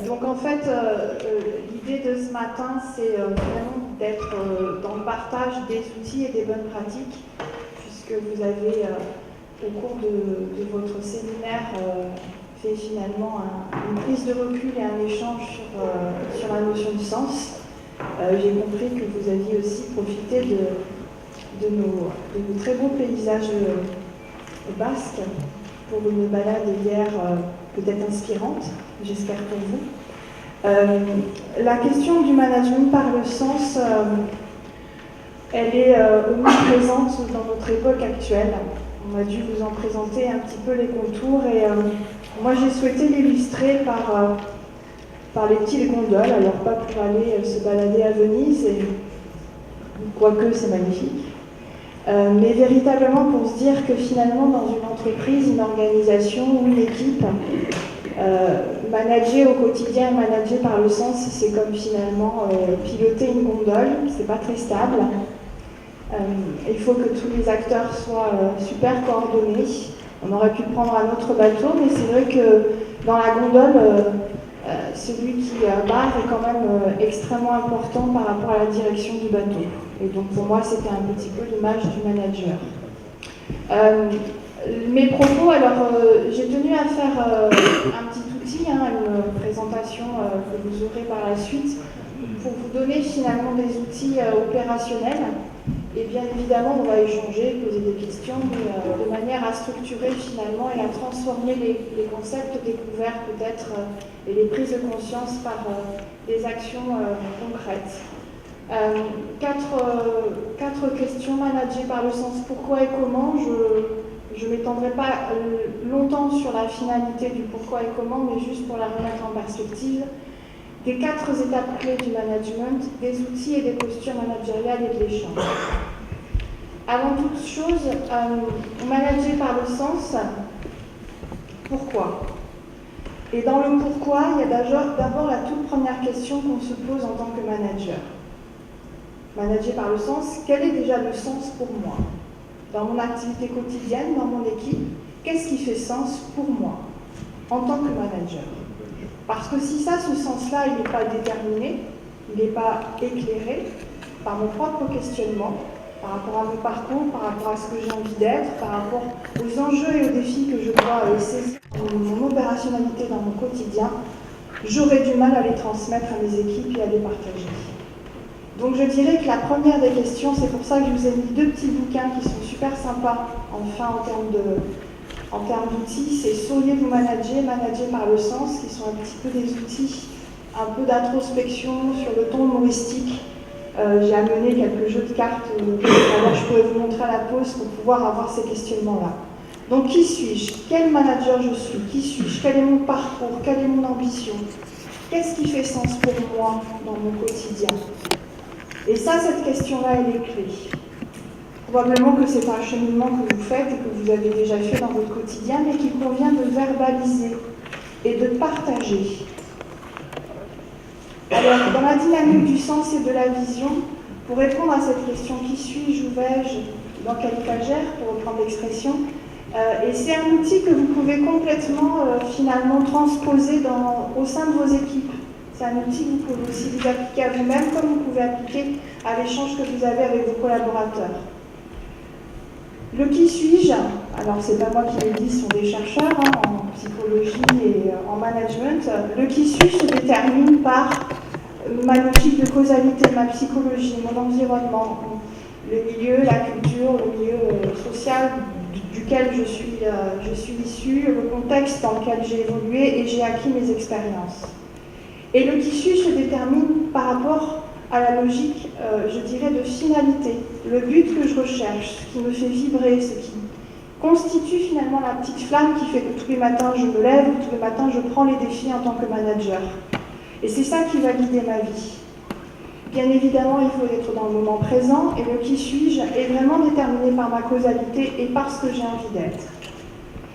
Donc en fait, l'idée de ce matin, c'est vraiment d'être dans le partage des outils et des bonnes pratiques, puisque vous avez, au cours de votre séminaire, fait finalement une prise de recul et un échange sur la notion du sens. J'ai compris que vous aviez aussi profité de nos très beaux paysages basques pour une balade hier peut-être inspirante, j'espère pour vous. La question du management par le sens, elle est omniprésente dans notre époque actuelle. On a dû vous en présenter un petit peu les contours et moi j'ai souhaité l'illustrer par les petites gondoles, alors pas pour aller se balader à Venise, quoique c'est magnifique, mais véritablement pour se dire que finalement dans une entreprise, une organisation ou une équipe, manager au quotidien, manager par le sens, c'est comme finalement piloter une gondole, c'est pas très stable. Il faut que tous les acteurs soient super coordonnés. On aurait pu prendre un autre bateau, mais c'est vrai que dans la gondole, celui qui barre est quand même extrêmement important par rapport à la direction du bateau. Et donc pour moi, c'était un petit peu l'image du manager. Mes propos, alors j'ai tenu à faire un petit outil, une présentation que vous aurez par la suite, pour vous donner finalement des outils opérationnels. Et bien évidemment, on va échanger, poser des questions, mais de manière à structurer finalement et à transformer les concepts découverts peut-être et les prises de conscience par des actions concrètes. Quatre questions managées par le sens pourquoi et comment. Je ne m'étendrai pas longtemps sur la finalité du pourquoi et comment, mais juste pour la remettre en perspective. Des 4 étapes clés du management, des outils et des postures managériales et de l'échange. Avant toute chose, manager par le sens, pourquoi? Et dans le pourquoi, il y a d'abord la toute première question qu'on se pose en tant que manager. Manager par le sens, quel est déjà le sens pour moi? Dans mon activité quotidienne, dans mon équipe, qu'est-ce qui fait sens pour moi en tant que manager? Parce que si ça, ce sens-là, il n'est pas déterminé, il n'est pas éclairé par mon propre questionnement, par rapport à mon parcours, par rapport à ce que j'ai envie d'être, par rapport aux enjeux et aux défis que je dois saisir dans mon opérationnalité dans mon quotidien, j'aurai du mal à les transmettre à mes équipes et à les partager. Donc je dirais que la première des questions, c'est pour ça que je vous ai mis 2 petits bouquins qui sont super sympas, enfin en termes d'outils, c'est Sauriez-vous manager, manager par le sens, qui sont un petit peu des outils, un peu d'introspection sur le ton humoristique. J'ai amené quelques jeux de cartes que je pourrais vous montrer à la pause pour pouvoir avoir ces questionnements-là. Donc qui suis-je? Quel manager je suis? Qui suis-je? Quel est mon parcours? Quelle est mon ambition? Qu'est-ce qui fait sens pour moi dans mon quotidien? Et ça, cette question-là, elle est clé. Probablement que c'est un cheminement que vous faites et que vous avez déjà fait dans votre quotidien, mais qu'il convient de verbaliser et de partager. Alors, dans la dynamique du sens et de la vision, pour répondre à cette question, qui suis-je, où vais-je, dans quelle étagère, pour reprendre l'expression, et c'est un outil que vous pouvez complètement, finalement, transposer au sein de vos équipes. C'est un outil que vous pouvez aussi vous appliquer à vous-même, comme vous pouvez appliquer à l'échange que vous avez avec vos collaborateurs. Le qui suis-je, alors c'est pas moi qui le dis, ce sont des chercheurs en psychologie et en management. Le qui suis-je se détermine par ma logique de causalité, ma psychologie, mon environnement, le milieu, la culture, le milieu social duquel je suis issue, le contexte dans lequel j'ai évolué et j'ai acquis mes expériences. Et le qui suis-je se détermine par rapport à la logique, je dirais, de finalité, le but que je recherche, ce qui me fait vibrer, ce qui constitue finalement la petite flamme qui fait que tous les matins je me lève, tous les matins je prends les défis en tant que manager. Et c'est ça qui va guider ma vie. Bien évidemment, il faut être dans le moment présent, et le qui suis-je est vraiment déterminé par ma causalité et par ce que j'ai envie d'être.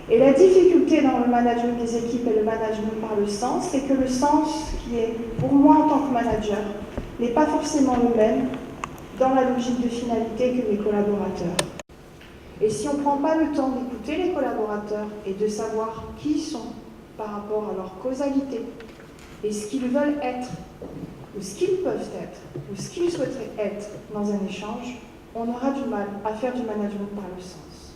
Et la difficulté dans le management des équipes et le management par le sens, c'est que le sens qui est pour moi en tant que manager n'est pas forcément le même dans la logique de finalité que mes collaborateurs. Et si on ne prend pas le temps d'écouter les collaborateurs et de savoir qui ils sont par rapport à leur causalité, et ce qu'ils veulent être, ou ce qu'ils peuvent être, ou ce qu'ils souhaiteraient être dans un échange, on aura du mal à faire du management par le sens.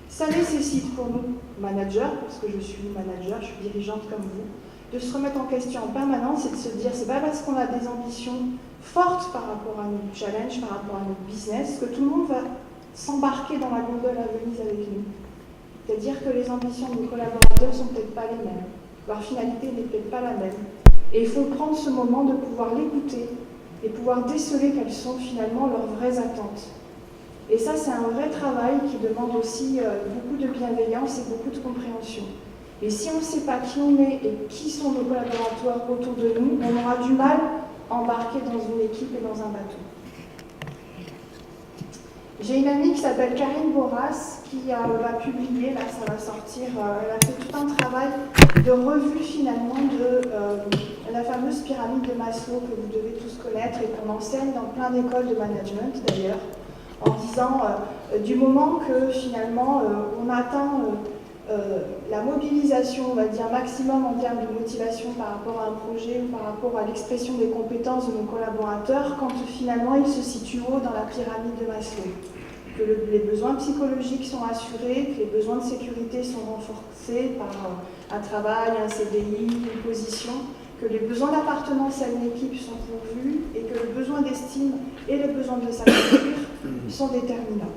Ça nécessite pour nous, managers, parce que je suis manager, je suis dirigeante comme vous, de se remettre en question en permanence et de se dire, c'est pas parce qu'on a des ambitions fortes par rapport à nos challenges, par rapport à notre business, que tout le monde va s'embarquer dans la gondole à Venise avec nous. C'est-à-dire que les ambitions de nos collaborateurs ne sont peut-être pas les mêmes, leur finalité n'est peut-être pas la même. Et il faut prendre ce moment de pouvoir l'écouter et pouvoir déceler quelles sont finalement leurs vraies attentes. Et ça, c'est un vrai travail qui demande aussi beaucoup de bienveillance et beaucoup de compréhension. Et si on ne sait pas qui on est et qui sont nos collaborateurs autour de nous, on aura du mal à embarquer dans une équipe et dans un bateau. J'ai une amie qui s'appelle Karine Boras qui va publier, là ça va sortir, elle a fait tout un travail de revue finalement de la fameuse pyramide de Maslow que vous devez tous connaître et qu'on enseigne dans plein d'écoles de management d'ailleurs, en disant du moment que finalement on atteint la mobilisation, on va dire maximum en termes de motivation par rapport à un projet ou par rapport à l'expression des compétences de nos collaborateurs, quand finalement ils se situent haut dans la pyramide de Maslow. Que les besoins psychologiques sont assurés, que les besoins de sécurité sont renforcés par un travail, un CDI, une position, que les besoins d'appartenance à une équipe sont pourvus et que le besoin d'estime et le besoin de s'accomplir sont déterminants.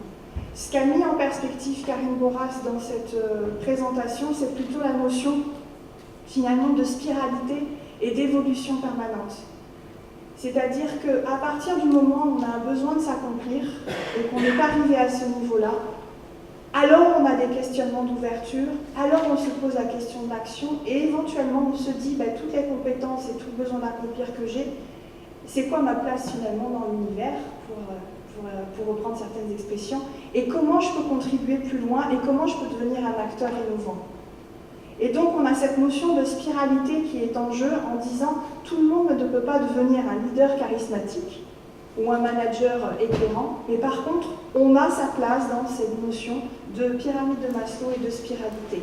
Ce qu'a mis en perspective Karine Boras dans cette présentation, c'est plutôt la notion finalement de spiralité et d'évolution permanente. C'est-à-dire qu'à partir du moment où on a un besoin de s'accomplir et qu'on n'est pas arrivé à ce niveau-là, alors on a des questionnements d'ouverture, alors on se pose la question de l'action et éventuellement on se dit toutes les compétences et tout le besoin d'accomplir que j'ai, c'est quoi ma place finalement dans l'univers pour reprendre certaines expressions, et comment je peux contribuer plus loin, et comment je peux devenir un acteur innovant. Et donc on a cette notion de spiralité qui est en jeu en disant tout le monde ne peut pas devenir un leader charismatique ou un manager éclairant, mais par contre on a sa place dans cette notion de pyramide de Maslow et de spiralité.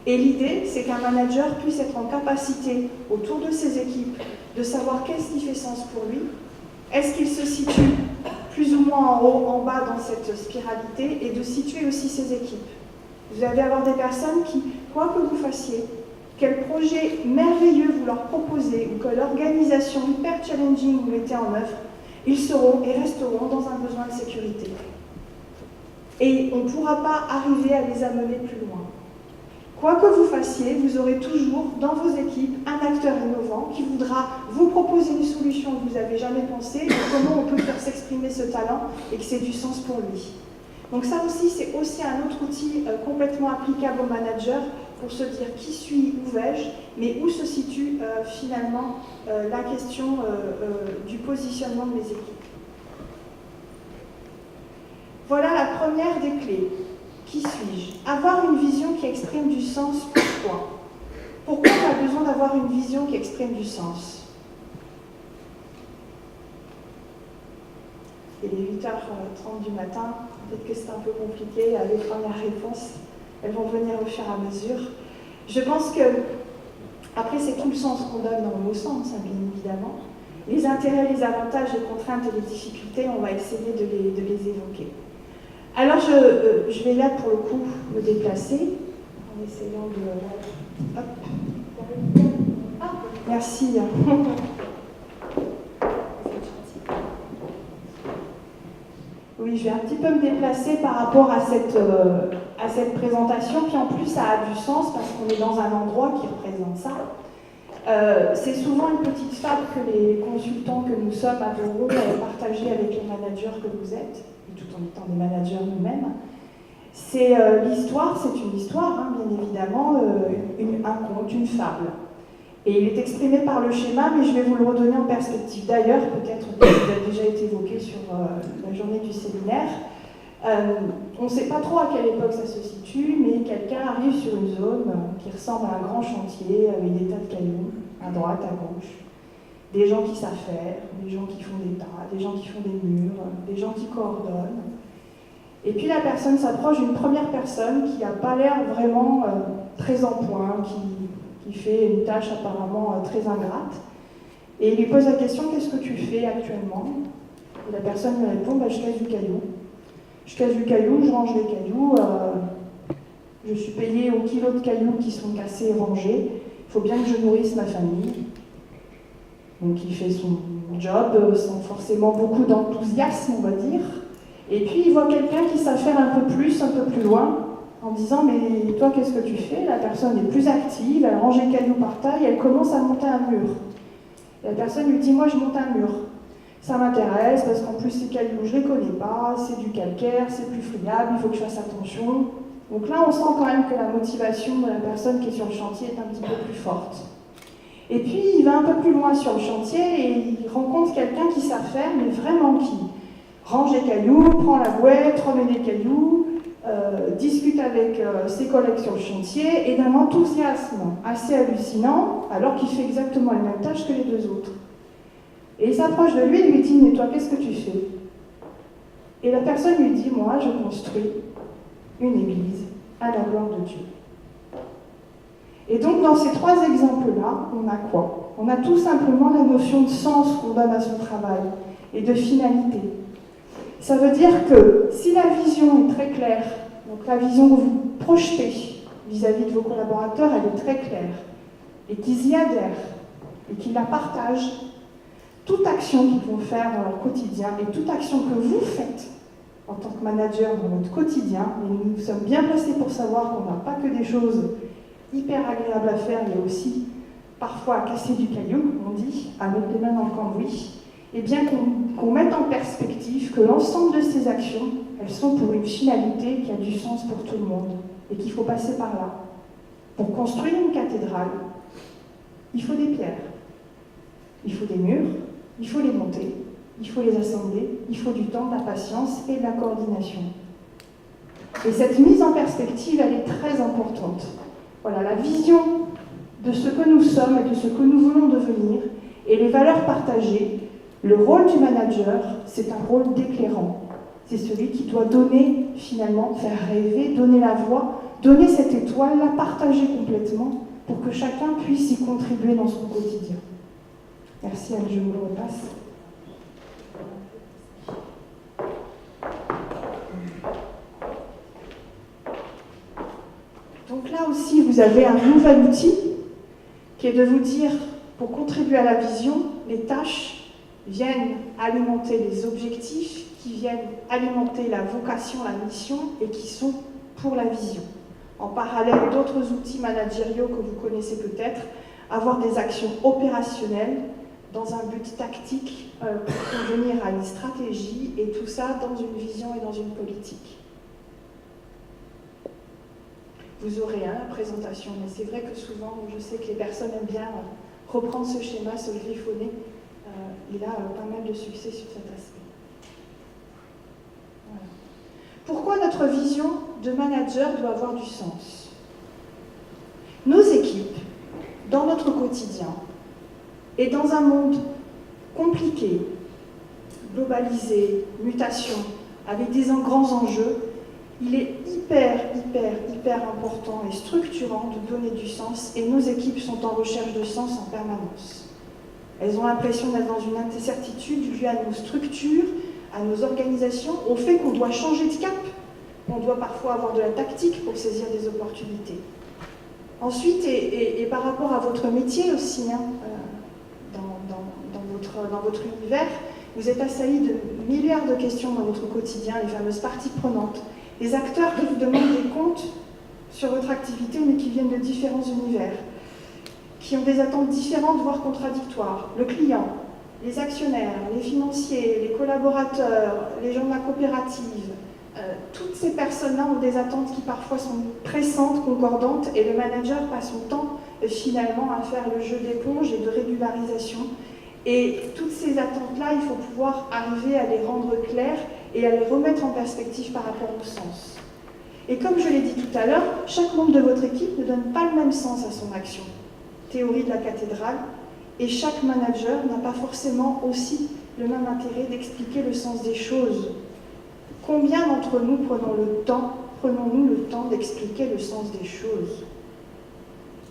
Et l'idée, c'est qu'un manager puisse être en capacité, autour de ses équipes, de savoir qu'est-ce qui fait sens pour lui. Est-ce qu'il se situe plus ou moins en haut, en bas dans cette spiralité, et de situer aussi ses équipes. Vous allez avoir des personnes qui, quoi que vous fassiez, quel projet merveilleux vous leur proposez, ou que l'organisation hyper challenging vous mettez en œuvre, ils seront et resteront dans un besoin de sécurité. Et on ne pourra pas arriver à les amener plus loin. Quoi que vous fassiez, vous aurez toujours dans vos équipes un acteur innovant qui voudra vous proposer une solution que vous n'avez jamais pensée, et comment on peut faire s'exprimer ce talent et que c'est du sens pour lui. Donc ça aussi, c'est aussi un autre outil complètement applicable aux managers pour se dire qui suis, où vais-je, mais où se situe finalement la question du positionnement de mes équipes. Voilà la première des clés. Qui suis-je? Avoir une vision qui exprime du sens, pourquoi? Pourquoi on a besoin d'avoir une vision qui exprime du sens? Il est 8h30 du matin, peut-être que c'est un peu compliqué, les premières réponses, elles vont venir au fur et à mesure. Je pense que, après c'est tout le sens qu'on donne dans le mot sens, bien évidemment. Les intérêts, les avantages, les contraintes et les difficultés, on va essayer de les évoquer. Alors je vais là pour le coup me déplacer en essayant de... Hop. Ah, merci. Oui, je vais un petit peu me déplacer par rapport à cette présentation, puis en plus ça a du sens parce qu'on est dans un endroit qui représente ça. C'est souvent une petite fable que les consultants que nous sommes adoreront partager avec les managers que vous êtes, tout en étant des managers nous-mêmes. C'est l'histoire, c'est une histoire, hein, bien évidemment, un conte, une fable. Et il est exprimé par le schéma, mais je vais vous le redonner en perspective. D'ailleurs, peut-être que ça a déjà été évoqué sur la journée du séminaire. On ne sait pas trop à quelle époque ça se situe, mais quelqu'un arrive sur une zone qui ressemble à un grand chantier avec des tas de cailloux, à droite, à gauche. Des gens qui savent faire, des gens qui font des tas, des gens qui font des murs, des gens qui coordonnent. Et puis la personne s'approche d'une première personne qui n'a pas l'air vraiment très en point, qui Il fait une tâche apparemment très ingrate. Et il lui pose la question, qu'est-ce que tu fais actuellement? Et la personne lui répond, bah, je casse du caillou. Je casse du caillou, je range les cailloux, je suis payée au kilo de cailloux qui sont cassés et rangés. Il faut bien que je nourrisse ma famille. Donc il fait son job sans forcément beaucoup d'enthousiasme, on va dire. Et puis il voit quelqu'un qui sait faire un peu plus loin, en disant, mais toi, qu'est-ce que tu fais? La personne est plus active, elle range les cailloux par taille, elle commence à monter un mur. Et la personne lui dit, moi je monte un mur. Ça m'intéresse parce qu'en plus ces cailloux, je ne les connais pas, c'est du calcaire, c'est plus friable, il faut que je fasse attention. Donc là, on sent quand même que la motivation de la personne qui est sur le chantier est un petit peu plus forte. Et puis, il va un peu plus loin sur le chantier et il rencontre quelqu'un qui sait faire, mais vraiment qui range les cailloux, prend la bouette, remet les cailloux, discute avec ses collègues sur le chantier et d'un enthousiasme assez hallucinant, alors qu'il fait exactement les mêmes tâches que les deux autres. Et il s'approche de lui et lui dit, mais toi, qu'est-ce que tu fais? Et la personne lui dit, moi, je construis une église à la gloire de Dieu. Et donc, dans ces trois exemples-là, on a quoi? On a tout simplement la notion de sens qu'on donne à son travail et de finalité. Ça veut dire que si la vision est très claire, donc la vision que vous projetez vis-à-vis de vos collaborateurs, elle est très claire, et qu'ils y adhèrent, et qu'ils la partagent, toute action qu'ils vont faire dans leur quotidien et toute action que vous faites en tant que manager dans votre quotidien, et nous sommes bien placés pour savoir qu'on n'a pas que des choses hyper agréables à faire, mais aussi parfois à casser du caillou, on dit, à mettre les mains dans le cambouis, et bien qu'on mette en perspective que l'ensemble de ces actions, elles sont pour une finalité qui a du sens pour tout le monde, et qu'il faut passer par là. Pour construire une cathédrale, il faut des pierres, il faut des murs, il faut les monter, il faut les assembler, il faut du temps, de la patience et de la coordination. Et cette mise en perspective, elle est très importante. Voilà, la vision de ce que nous sommes et de ce que nous voulons devenir, et les valeurs partagées, le rôle du manager, c'est un rôle d'éclairant. C'est celui qui doit donner, finalement, faire rêver, donner la voix, donner cette étoile, la partager complètement, pour que chacun puisse y contribuer dans son quotidien. Merci Anne, je vous le repasse. Donc là aussi, vous avez un nouvel outil qui est de vous dire, pour contribuer à la vision, les tâches viennent alimenter les objectifs, qui viennent alimenter la vocation, la mission, et qui sont pour la vision. En parallèle d'autres outils managériaux que vous connaissez peut-être, avoir des actions opérationnelles dans un but tactique pour convenir à une stratégie, et tout ça dans une vision et dans une politique. Vous aurez la présentation, mais c'est vrai que souvent, je sais que les personnes aiment bien reprendre ce schéma, se le griffonner. Il a pas mal de succès sur cet aspect. Voilà. Pourquoi notre vision de manager doit avoir du sens? Nos équipes, dans notre quotidien, et dans un monde compliqué, globalisé, mutation, avec des grands enjeux, il est hyper important et structurant de donner du sens, et nos équipes sont en recherche de sens en permanence. Elles ont l'impression d'être dans une incertitude due à nos structures, à nos organisations, au fait qu'on doit changer de cap, qu'on doit parfois avoir de la tactique pour saisir des opportunités. Ensuite, et par rapport à votre métier aussi, dans votre univers, vous êtes assaillis de milliards de questions dans votre quotidien, les fameuses parties prenantes, les acteurs qui vous demandent des comptes sur votre activité, mais qui viennent de différents univers, qui ont des attentes différentes, voire contradictoires. Le client, les actionnaires, les financiers, les collaborateurs, les gens de la coopérative, toutes ces personnes-là ont des attentes qui parfois sont pressantes, concordantes, et le manager passe son temps finalement à faire le jeu d'éponge et de régularisation. Et toutes ces attentes-là, il faut pouvoir arriver à les rendre claires et à les remettre en perspective par rapport au sens. Et comme je l'ai dit tout à l'heure, chaque membre de votre équipe ne donne pas le même sens à son action. Théorie de la cathédrale, et chaque manager n'a pas forcément aussi le même intérêt d'expliquer le sens des choses. Combien d'entre nous prenons-nous le temps d'expliquer le sens des choses?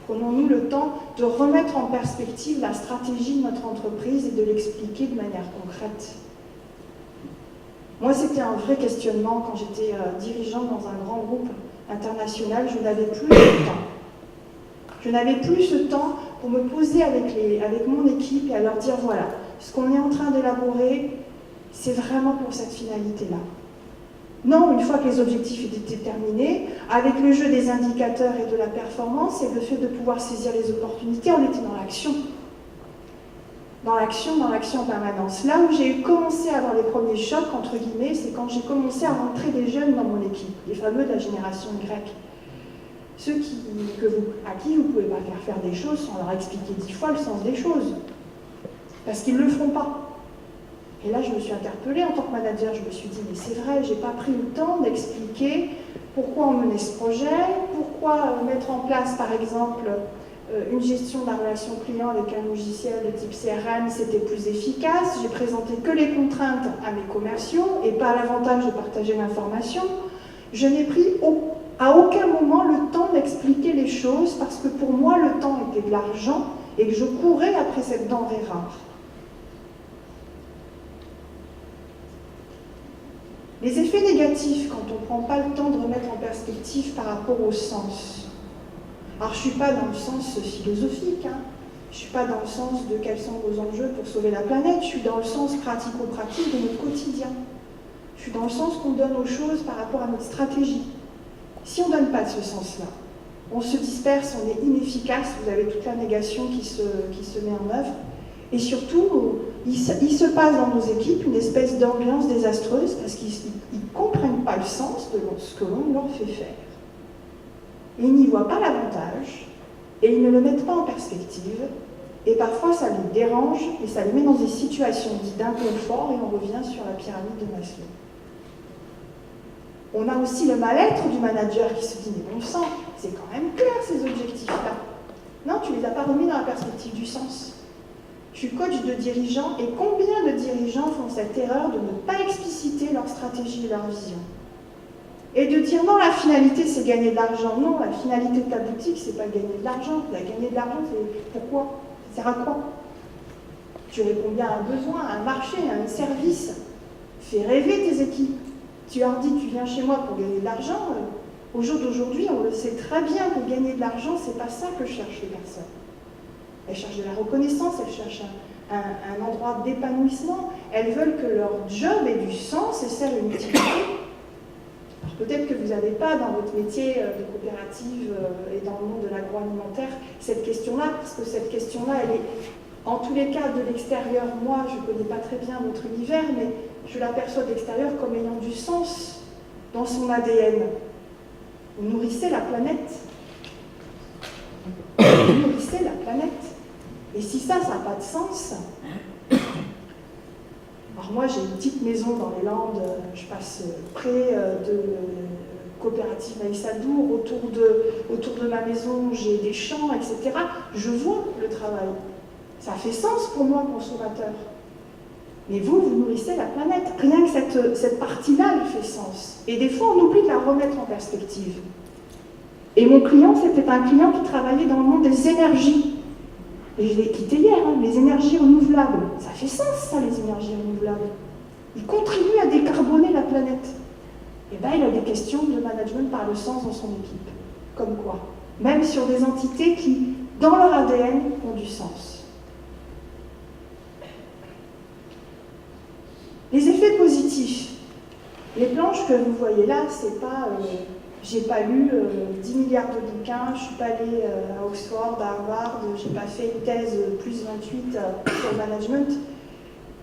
Prenons-nous le temps de remettre en perspective la stratégie de notre entreprise et de l'expliquer de manière concrète. Moi, c'était un vrai questionnement quand j'étais dirigeante dans un grand groupe international. Je n'avais plus ce temps. Je n'avais plus ce temps pour me poser avec mon équipe et à leur dire, voilà, ce qu'on est en train d'élaborer, c'est vraiment pour cette finalité-là. Non, une fois que les objectifs étaient terminés, avec le jeu des indicateurs et de la performance et le fait de pouvoir saisir les opportunités, on était dans l'action. Dans l'action en permanence. Là où j'ai commencé à avoir les premiers chocs, entre guillemets, c'est quand j'ai commencé à rentrer des jeunes dans mon équipe, les fameux de la génération Y. Ceux à qui vous ne pouvez pas faire des choses sans leur expliquer 10 fois le sens des choses. Parce qu'ils ne le feront pas. Et là, je me suis interpellée en tant que manager. Je me suis dit, mais c'est vrai, je n'ai pas pris le temps d'expliquer pourquoi on menait ce projet, pourquoi mettre en place, par exemple, une gestion de la relation client avec un logiciel de type CRM, c'était plus efficace. J'ai présenté que les contraintes à mes commerciaux et pas l'avantage de partager l'information. Je n'ai pris à aucun moment le temps d'expliquer les choses parce que pour moi, le temps était de l'argent et que je courais après cette denrée rare. Les effets négatifs, quand on ne prend pas le temps de remettre en perspective par rapport au sens. Alors, je ne suis pas dans le sens philosophique, hein. Je ne suis pas dans le sens de quels sont vos enjeux pour sauver la planète, je suis dans le sens pratico-pratique de notre quotidien. Je suis dans le sens qu'on donne aux choses par rapport à notre stratégie. Si on ne donne pas de ce sens-là, on se disperse, on est inefficace, vous avez toute la négation qui se met en œuvre. Et surtout, il se passe dans nos équipes une espèce d'ambiance désastreuse parce qu'ils ne comprennent pas le sens de ce que l'on leur fait faire. Ils n'y voient pas l'avantage et ils ne le mettent pas en perspective. Et parfois, ça les dérange et ça les met dans des situations dites d'inconfort et on revient sur la pyramide de Maslow. On a aussi le mal-être du manager qui se dit « mais bon sang, c'est quand même clair ces objectifs-là ». Non, tu ne les as pas remis dans la perspective du sens. Je suis coach de dirigeants et combien de dirigeants font cette erreur de ne pas expliciter leur stratégie et leur vision? Et de dire non, la finalité c'est gagner de l'argent. Non, la finalité de ta boutique c'est pas gagner de l'argent. Gagner de l'argent c'est pourquoi? Ça sert à quoi? Tu réponds bien à un besoin, à un marché, à un service. Fais rêver tes équipes. Tu leur dis tu viens chez moi pour gagner de l'argent. Au jour d'aujourd'hui, on le sait très bien, pour gagner de l'argent, c'est pas ça que cherchent les personnes. Elles cherchent de la reconnaissance, elles cherchent un endroit d'épanouissement. Elles veulent que leur job ait du sens et serve une utilité. Alors peut-être que vous n'avez pas dans votre métier de coopérative et dans le monde de l'agroalimentaire cette question-là, parce que cette question-là, elle est, en tous les cas, de l'extérieur. Moi, je ne connais pas très bien votre univers, mais je l'aperçois de l'extérieur comme ayant du sens dans son ADN. Vous nourrissez la planète. Vous nourrissez la planète. Et si ça n'a pas de sens... Alors moi, j'ai une petite maison dans les Landes, je passe près de coopérative Maïsadour, autour de ma maison, j'ai des champs, etc. Je vois le travail. Ça fait sens pour moi, consommateur. Mais vous nourrissez la planète. Rien que cette partie-là, elle fait sens. Et des fois, on oublie de la remettre en perspective. Et mon client, c'était un client qui travaillait dans le monde des énergies. Et je l'ai quitté hier, hein, les énergies renouvelables. Ça fait sens, ça, les énergies renouvelables. Ils contribuent à décarboner la planète. Et bien, il a des questions de management par le sens dans son équipe. Comme quoi? Même sur des entités qui, dans leur ADN, ont du sens. Les effets positifs. Les planches que vous voyez là, c'est pas... j'ai pas lu 10 milliards de bouquins, je suis pas allée à Oxford, à Harvard, j'ai pas fait une thèse plus 28 sur le management.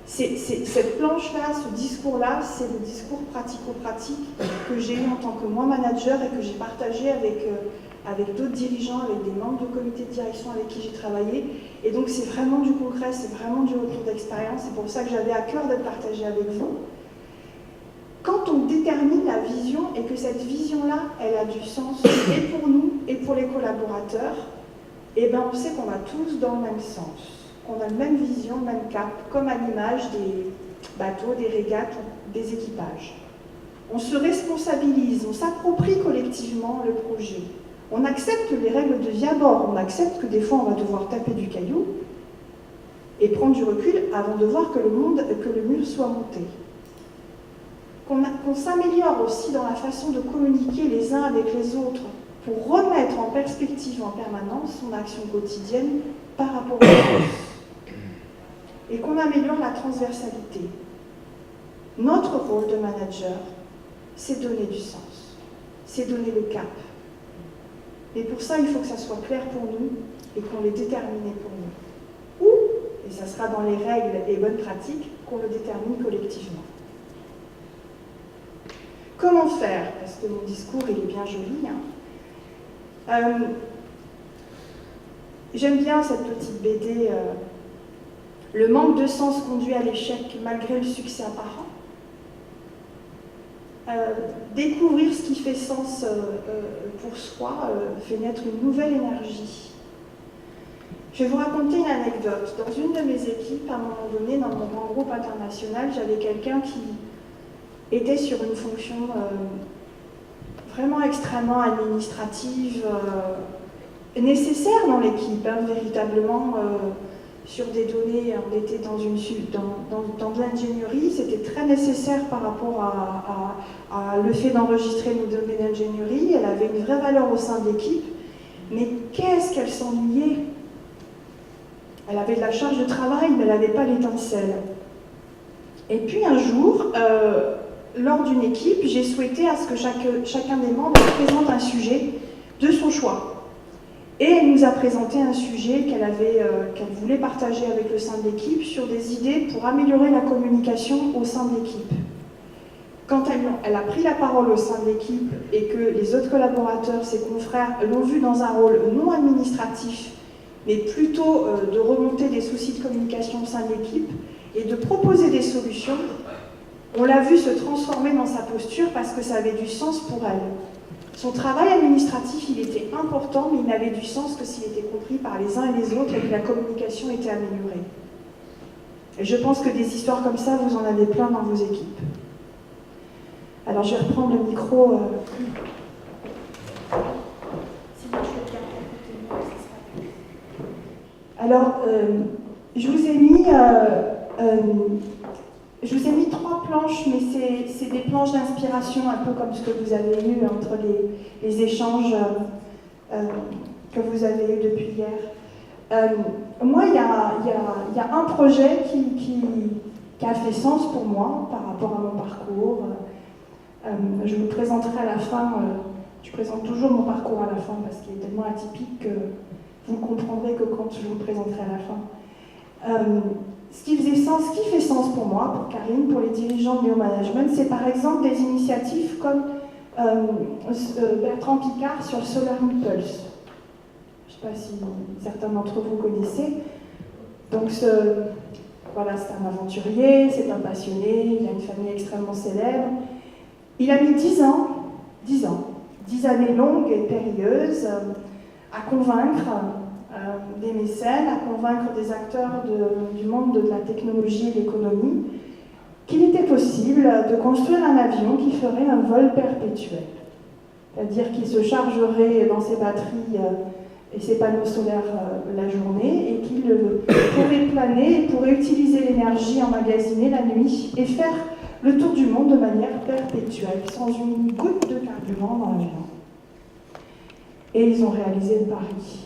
Cette planche-là, ce discours-là, c'est le discours pratico-pratique que j'ai eu en tant que moi manager et que j'ai partagé avec d'autres dirigeants, avec des membres de comité de direction avec qui j'ai travaillé. Et donc c'est vraiment du concret, c'est vraiment du retour d'expérience. C'est pour ça que j'avais à cœur d'être partagé avec vous. Quand on détermine la vision et que cette vision-là, elle a du sens et pour nous et pour les collaborateurs, eh ben on sait qu'on va tous dans le même sens, qu'on a la même vision, le même cap, comme à l'image des bateaux, des régates, des équipages. On se responsabilise, on s'approprie collectivement le projet. On accepte les règles de vie à bord, on accepte que des fois on va devoir taper du caillou et prendre du recul avant de voir que le mur soit monté. Qu'on s'améliore aussi dans la façon de communiquer les uns avec les autres pour remettre en perspective en permanence son action quotidienne par rapport aux autres. Et qu'on améliore la transversalité. Notre rôle de manager, c'est donner du sens, c'est donner le cap. Et pour ça, il faut que ça soit clair pour nous et qu'on l'ait déterminé pour nous. Ou, et ça sera dans les règles et bonnes pratiques, qu'on le détermine collectivement. Comment faire? Parce que mon discours, il est bien joli. J'aime bien cette petite BD. Le manque de sens conduit à l'échec malgré le succès apparent. Découvrir ce qui fait sens pour soi fait naître une nouvelle énergie. Je vais vous raconter une anecdote. Dans une de mes équipes, à un moment donné, dans mon grand groupe international, j'avais quelqu'un qui était sur une fonction vraiment extrêmement administrative, nécessaire dans l'équipe, véritablement sur des données. On était dans de l'ingénierie, c'était très nécessaire par rapport à le fait d'enregistrer nos données d'ingénierie. Elle avait une vraie valeur au sein de l'équipe, mais qu'est-ce qu'elle s'ennuyait! Elle avait de la charge de travail, mais elle n'avait pas l'étincelle. Et puis un jour, lors d'une équipe, j'ai souhaité à ce que chacun des membres présente un sujet de son choix. Et elle nous a présenté un sujet qu'elle voulait partager avec le sein de l'équipe sur des idées pour améliorer la communication au sein de l'équipe. Quand elle a pris la parole au sein de l'équipe et que les autres collaborateurs, ses confrères, l'ont vue dans un rôle non administratif, mais plutôt de remonter des soucis de communication au sein de l'équipe et de proposer des solutions, on l'a vu se transformer dans sa posture parce que ça avait du sens pour elle. Son travail administratif, il était important, mais il n'avait du sens que s'il était compris par les uns et les autres et que la communication était améliorée. Et je pense que des histoires comme ça, vous en avez plein dans vos équipes. Alors je vais reprendre le micro. Alors, je vous ai mis 3 planches, mais c'est des planches d'inspiration, un peu comme ce que vous avez eu entre les échanges que vous avez eus depuis hier. Moi, il y a un projet qui a fait sens pour moi par rapport à mon parcours. Je vous présenterai à la fin, je présente toujours mon parcours à la fin parce qu'il est tellement atypique que vous comprendrez que quand je vous le présenterai à la fin. Ce qui fait sens pour moi, pour Karine, pour les dirigeants de néo-management, c'est par exemple des initiatives comme Bertrand Piccard sur le Solar Impulse. Je ne sais pas si certains d'entre vous connaissez. Donc voilà, c'est un aventurier, c'est un passionné, il a une famille extrêmement célèbre. Il a mis 10 années longues et périlleuses à convaincre des mécènes, à convaincre des acteurs du monde de la technologie et de l'économie qu'il était possible de construire un avion qui ferait un vol perpétuel. C'est-à-dire qu'il se chargerait dans ses batteries et ses panneaux solaires la journée et qu'il pourrait planer et pourrait utiliser l'énergie emmagasinée la nuit et faire le tour du monde de manière perpétuelle, sans une goutte de carburant dans l'avion. Et ils ont réalisé le pari.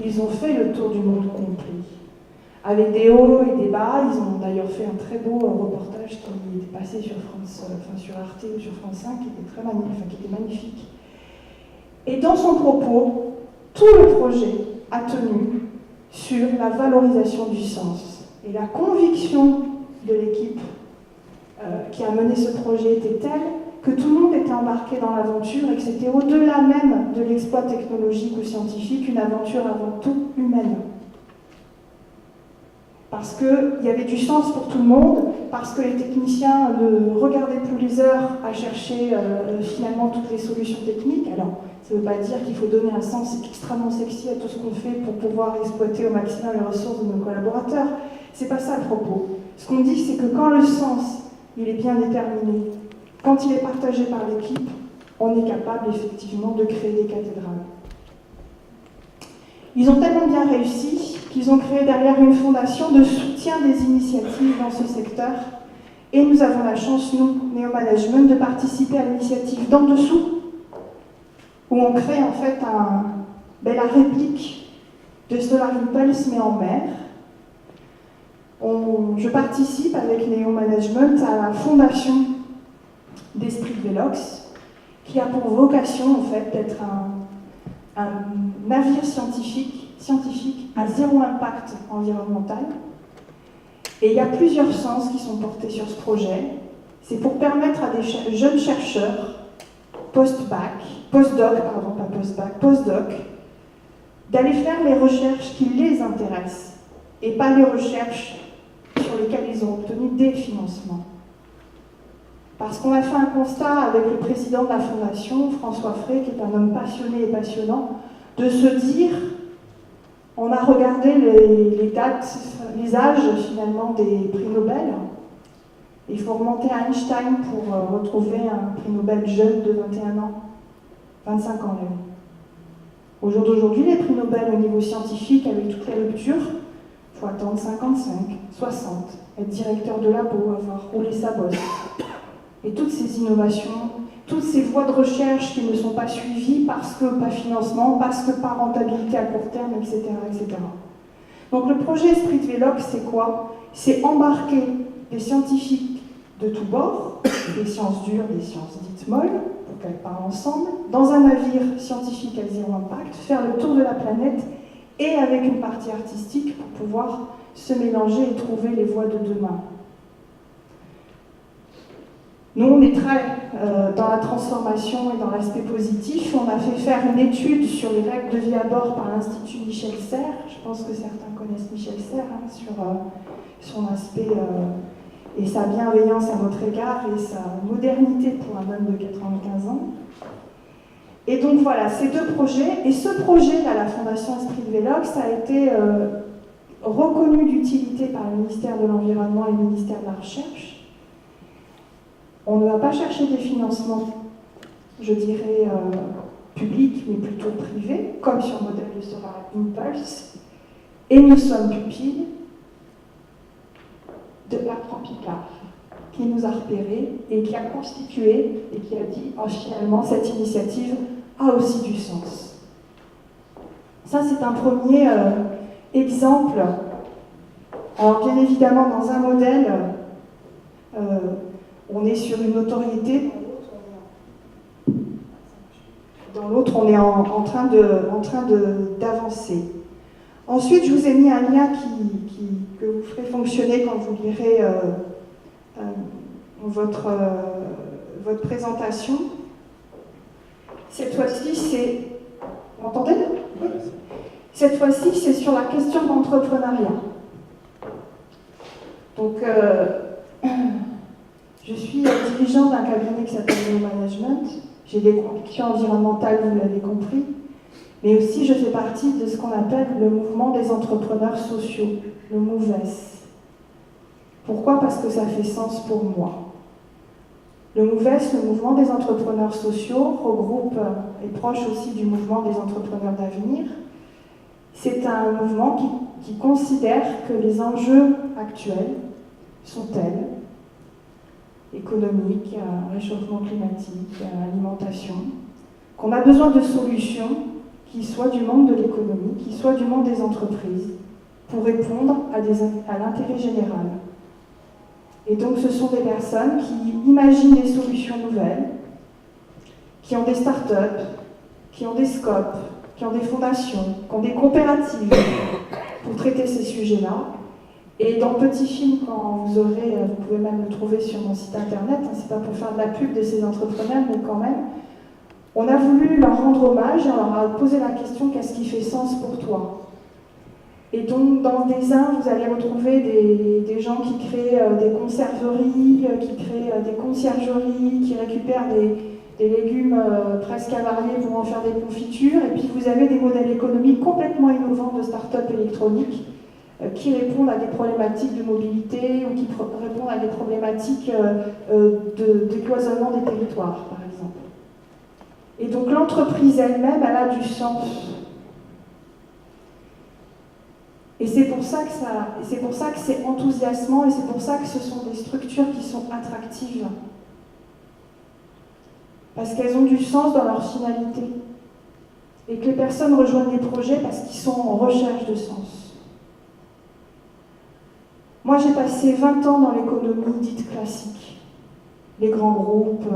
Ils ont fait le tour du monde complet. Avec des hauts et des bas, ils ont d'ailleurs fait un très beau reportage qui est passé sur sur Arte ou sur France 5, qui était magnifique. Et dans son propos, tout le projet a tenu sur la valorisation du sens. Et la conviction de l'équipe qui a mené ce projet était telle que tout le monde était embarqué dans l'aventure et que c'était au-delà même de l'exploit technologique ou scientifique, une aventure avant tout humaine. Parce qu'il y avait du sens pour tout le monde, parce que les techniciens ne regardaient plus les heures à chercher finalement toutes les solutions techniques. Alors, ça ne veut pas dire qu'il faut donner un sens extrêmement sexy à tout ce qu'on fait pour pouvoir exploiter au maximum les ressources de nos collaborateurs. C'est pas ça le propos. Ce qu'on dit, c'est que quand le sens il est bien déterminé, quand il est partagé par l'équipe, on est capable effectivement de créer des cathédrales. Ils ont tellement bien réussi qu'ils ont créé derrière une fondation de soutien des initiatives dans ce secteur. Et nous avons la chance, nous, Neo Management, de participer à l'initiative d'en dessous, où on crée en fait la réplique de Solar Impulse, mais en mer. Je participe avec Neo Management à la fondation d'Esprit de Velox, qui a pour vocation en fait d'être un navire scientifique à zéro impact environnemental. Et il y a plusieurs sens qui sont portés sur ce projet. C'est pour permettre à des jeunes chercheurs, postdoc, d'aller faire les recherches qui les intéressent et pas les recherches sur lesquelles ils ont obtenu des financements. Parce qu'on a fait un constat avec le président de la Fondation, François Frey, qui est un homme passionné et passionnant, de se dire, on a regardé les dates, les âges finalement des prix Nobel. Il faut remonter à Einstein pour retrouver un prix Nobel jeune de 21 ans, 25 ans même. Au jour d'aujourd'hui, les prix Nobel au niveau scientifique, avec toutes les ruptures, il faut attendre 55, 60, être directeur de labo, avoir roulé sa bosse. Et toutes ces innovations, toutes ces voies de recherche qui ne sont pas suivies parce que pas financement, parce que pas rentabilité à court terme, etc. etc. Donc le projet Esprit de Velox, c'est quoi? C'est embarquer des scientifiques de tous bords, des sciences dures, des sciences dites molles, pour qu'elles parlent ensemble, dans un navire scientifique à zéro impact, faire le tour de la planète et avec une partie artistique pour pouvoir se mélanger et trouver les voies de demain. Nous, on est très dans la transformation et dans l'aspect positif. On a fait faire une étude sur les règles de vie à bord par l'Institut Michel Serres. Je pense que certains connaissent Michel Serres sur son aspect et sa bienveillance à notre égard et sa modernité pour un homme de 95 ans. Et donc voilà, ces deux projets. Et ce projet, là, la Fondation Esprit de Velox, a été reconnu d'utilité par le ministère de l'Environnement et le ministère de la Recherche. On ne va pas chercher des financements, je dirais, publics, mais plutôt privés, comme sur le modèle de Solar Impulse. Et nous sommes pupilles de Bertrand Piccard, qui nous a repérés et qui a constitué et qui a dit, finalement, cette initiative a aussi du sens. Ça, c'est un premier exemple. Alors, bien évidemment, dans un modèle, on est sur une notoriété, dans l'autre on est en train d'avancer. Ensuite, je vous ai mis un lien que vous ferez fonctionner quand vous lirez votre présentation. Cette fois-ci, c'est... Vous m'entendez? Oui. Cette fois-ci, c'est sur la question de l'entrepreneuriat. Donc, je suis dirigeante d'un cabinet qui s'appelle Neo Management. J'ai des convictions environnementales, vous l'avez compris. Mais aussi, je fais partie de ce qu'on appelle le mouvement des entrepreneurs sociaux, le MOVES. Pourquoi? Parce que ça fait sens pour moi. Le MOVES, le mouvement des entrepreneurs sociaux, regroupe, est proche aussi du mouvement des entrepreneurs d'avenir. C'est un mouvement qui considère que les enjeux actuels sont tels, économique, réchauffement climatique, alimentation, qu'on a besoin de solutions qui soient du monde de l'économie, qui soient du monde des entreprises, pour répondre à l'intérêt général. Et donc ce sont des personnes qui imaginent des solutions nouvelles, qui ont des start-up, qui ont des scopes, qui ont des fondations, qui ont des coopératives pour traiter ces sujets-là. Et dans le petit film, quand vous aurez, vous pouvez même le trouver sur mon site internet, c'est pas pour faire de la pub de ces entrepreneurs, mais quand même, on a voulu leur rendre hommage et on leur a posé la question, qu'est-ce qui fait sens pour toi? Et donc, dans des uns, vous allez retrouver des gens qui créent des conserveries, qui créent des conciergeries, qui récupèrent des légumes presque avariés pour en faire des confitures. Et puis, vous avez des modèles économiques complètement innovants de start-up électroniques qui répondent à des problématiques de mobilité ou qui répondent à des problématiques de décloisonnement des territoires, par exemple. Et donc l'entreprise elle-même, elle a du sens. Et c'est pour ça que c'est enthousiasmant et c'est pour ça que ce sont des structures qui sont attractives. Parce qu'elles ont du sens dans leur finalité. Et que les personnes rejoignent les projets parce qu'ils sont en recherche de sens. Moi, j'ai passé 20 ans dans l'économie dite classique. Les grands groupes,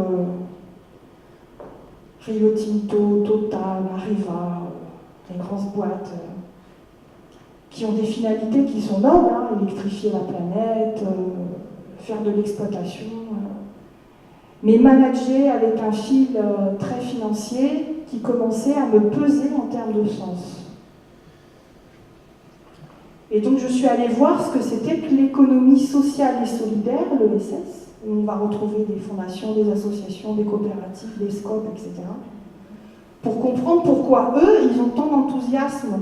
Rio Tinto, Total, Arriva, les grosses boîtes qui ont des finalités qui sont nobles, hein, électrifier la planète, faire de l'exploitation, mais manager avec un fil très financier qui commençait à me peser en termes de sens. Et donc je suis allée voir ce que c'était que l'économie sociale et solidaire, l'ESS, où on va retrouver des fondations, des associations, des coopératives, des SCOP, etc. Pour comprendre pourquoi eux, ils ont tant d'enthousiasme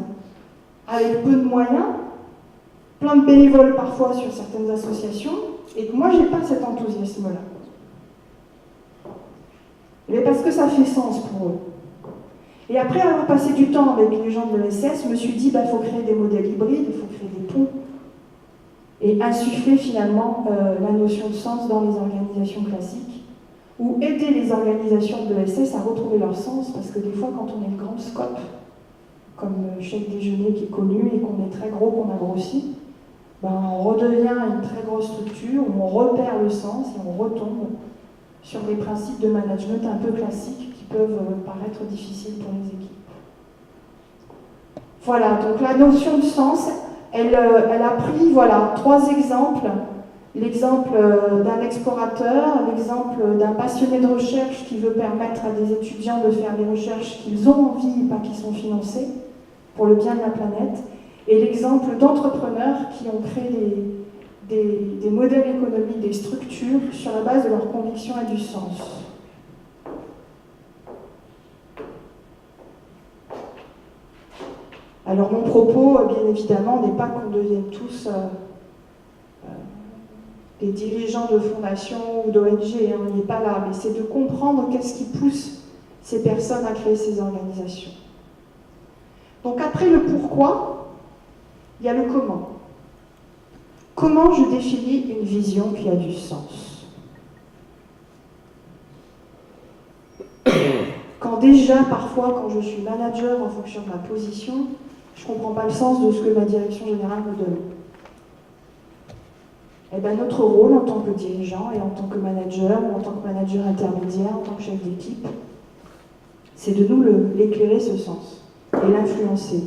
avec peu de moyens, plein de bénévoles parfois sur certaines associations, et que moi, je n'ai pas cet enthousiasme-là. Mais parce que ça fait sens pour eux. Et après avoir passé du temps avec les gens de l'ESS, je me suis dit, il faut créer des modèles hybrides, il faut créer des ponts, et insuffler finalement la notion de sens dans les organisations classiques, ou aider les organisations de l'ESS à retrouver leur sens, parce que des fois, quand on est une grande scope, comme Chèque Déjeuner qui est connu et qu'on est très gros, qu'on a grossi, on redevient une très grosse structure où on repère le sens et on retombe sur des principes de management un peu classiques qui peuvent paraître difficiles pour les équipes. Voilà, donc la notion de sens, elle a pris 3 exemples. L'exemple d'un explorateur, l'exemple d'un passionné de recherche qui veut permettre à des étudiants de faire des recherches qu'ils ont envie et pas qui sont financées pour le bien de la planète, et l'exemple d'entrepreneurs qui ont créé des modèles économiques, des structures sur la base de leurs convictions et du sens. Alors mon propos, bien évidemment, n'est pas qu'on devienne tous des dirigeants de fondations ou d'ONG, on n'est pas là, mais c'est de comprendre qu'est-ce qui pousse ces personnes à créer ces organisations. Donc après le pourquoi, il y a le comment. Comment je définis une vision qui a du sens? Quand déjà, parfois, quand je suis manager en fonction de ma position, je ne comprends pas le sens de ce que ma direction générale me donne. Eh bien, notre rôle en tant que dirigeant et en tant que manager, ou en tant que manager intermédiaire, en tant que chef d'équipe, c'est de nous l'éclairer ce sens et l'influencer.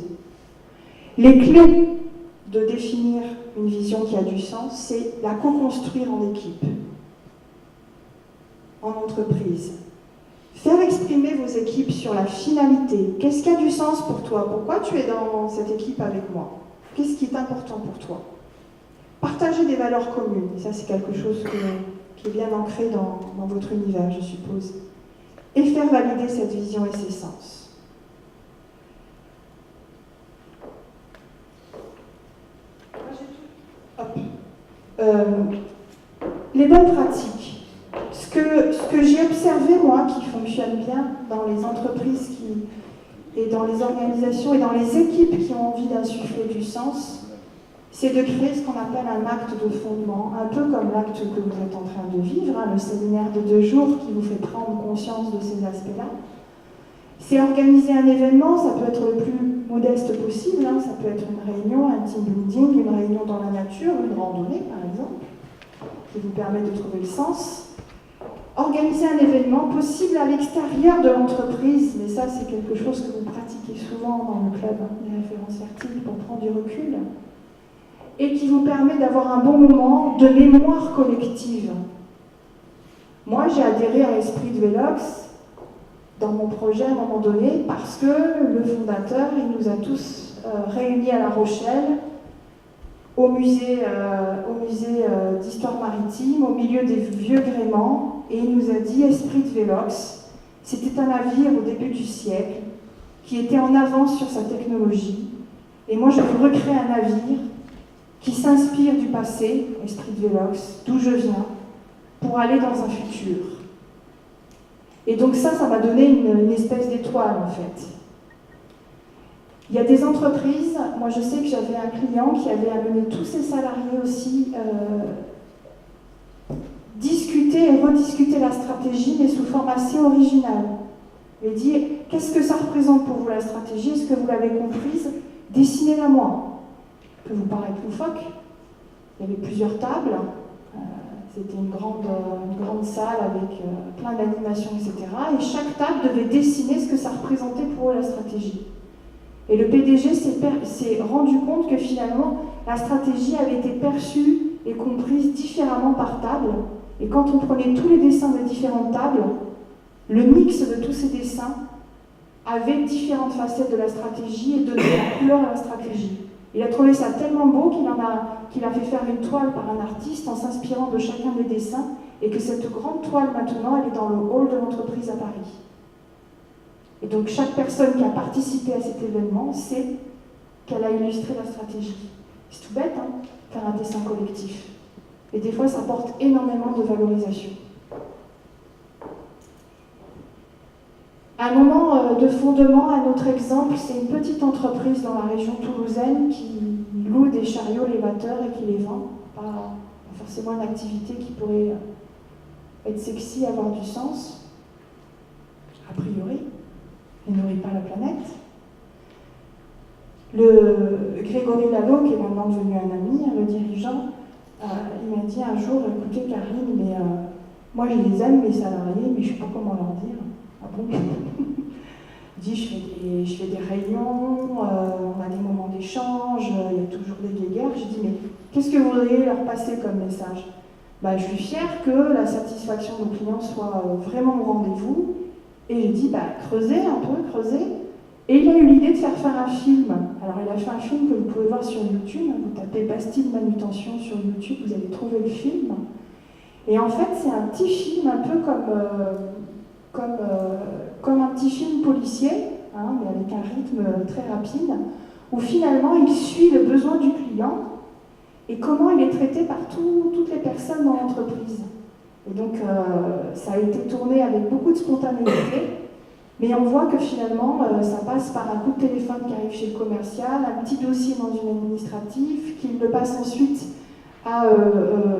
Les clés de définir une vision qui a du sens, c'est la co-construire en équipe, en entreprise. Faire exprimer vos équipes sur la finalité. Qu'est-ce qui a du sens pour toi? Pourquoi tu es dans cette équipe avec moi? Qu'est-ce qui est important pour toi? Partager des valeurs communes, et ça c'est quelque chose qui est bien ancré dans votre univers, je suppose. Et faire valider cette vision et ses sens. Les bonnes pratiques. Ce que j'ai observé, moi, qui fonctionne bien dans les entreprises et dans les organisations et dans les équipes qui ont envie d'insuffler du sens, c'est de créer ce qu'on appelle un acte de fondement, un peu comme l'acte que vous êtes en train de vivre, le séminaire de 2 jours qui vous fait prendre conscience de ces aspects-là. C'est organiser un événement, ça peut être le plus modeste possible, ça peut être une réunion, un team building, une réunion dans la nature, une randonnée par exemple, qui vous permet de trouver le sens. Organiser un événement possible à l'extérieur de l'entreprise, mais ça c'est quelque chose que vous pratiquez souvent dans le club des références fertiles pour prendre du recul, et qui vous permet d'avoir un bon moment de mémoire collective. Moi j'ai adhéré à l'esprit de Velox dans mon projet à un moment donné, parce que le fondateur, il nous a tous réunis à La Rochelle, au musée d'histoire maritime, au milieu des vieux gréements, et il nous a dit, esprit de Velox, c'était un navire au début du siècle, qui était en avance sur sa technologie, et moi je veux recréer un navire qui s'inspire du passé, esprit de Velox, d'où je viens, pour aller dans un futur. Et donc ça m'a donné une espèce d'étoile en fait. Il y a des entreprises, moi je sais que j'avais un client qui avait amené tous ses salariés aussi discuter et rediscuter la stratégie, mais sous forme assez originale. Il dit, qu'est-ce que ça représente pour vous la stratégie? Est-ce que vous l'avez comprise? Dessinez-la moi. Ça peut vous paraître loufoque. Il y avait plusieurs tables. C'était une grande salle avec plein d'animations, etc. Et chaque table devait dessiner ce que ça représentait pour eux la stratégie. Et le PDG s'est rendu compte que finalement, la stratégie avait été perçue et comprise différemment par table. Et quand on prenait tous les dessins des différentes tables, le mix de tous ces dessins avait différentes facettes de la stratégie et donnait la couleur à la stratégie. Il a trouvé ça tellement beau qu'il a fait faire une toile par un artiste en s'inspirant de chacun des dessins et que cette grande toile maintenant, elle est dans le hall de l'entreprise à Paris. Et donc chaque personne qui a participé à cet événement sait qu'elle a illustré la stratégie. C'est tout bête, hein, faire un dessin collectif. Et des fois, ça porte énormément de valorisation. Un moment de fondement, un autre exemple, c'est une petite entreprise dans la région toulousaine qui loue des chariots lévateurs et qui les vend. Pas forcément une activité qui pourrait être sexy, avoir du sens, a priori, et nourrit pas la planète. Le Grégory Lalo, qui est maintenant devenu un ami, le dirigeant, il m'a dit un jour, écoutez Karine, mais moi je les aime mes salariés, mais je ne sais pas comment leur dire. Ah bon? Il dit, je fais des réunions, on a des moments d'échange, il y a toujours des guéguerres. Je dis, mais qu'est-ce que vous voudriez leur passer comme message? Je suis fière que la satisfaction de nos clients soit vraiment au rendez-vous. Et j'ai dit, creusez un peu, creusez. Et il a eu l'idée de faire un film. Alors il a fait un film que vous pouvez voir sur YouTube. Vous tapez Bastille Manutention sur YouTube, vous allez trouver le film. Et en fait, c'est un petit film un peu comme un petit film policier, hein, mais avec un rythme très rapide, où finalement il suit le besoin du client et comment il est traité par toutes les personnes dans l'entreprise. Et donc ça a été tourné avec beaucoup de spontanéité. Mais on voit que finalement, ça passe par un coup de téléphone qui arrive chez le commercial, un petit dossier dans une administrative, qu'il le passe ensuite à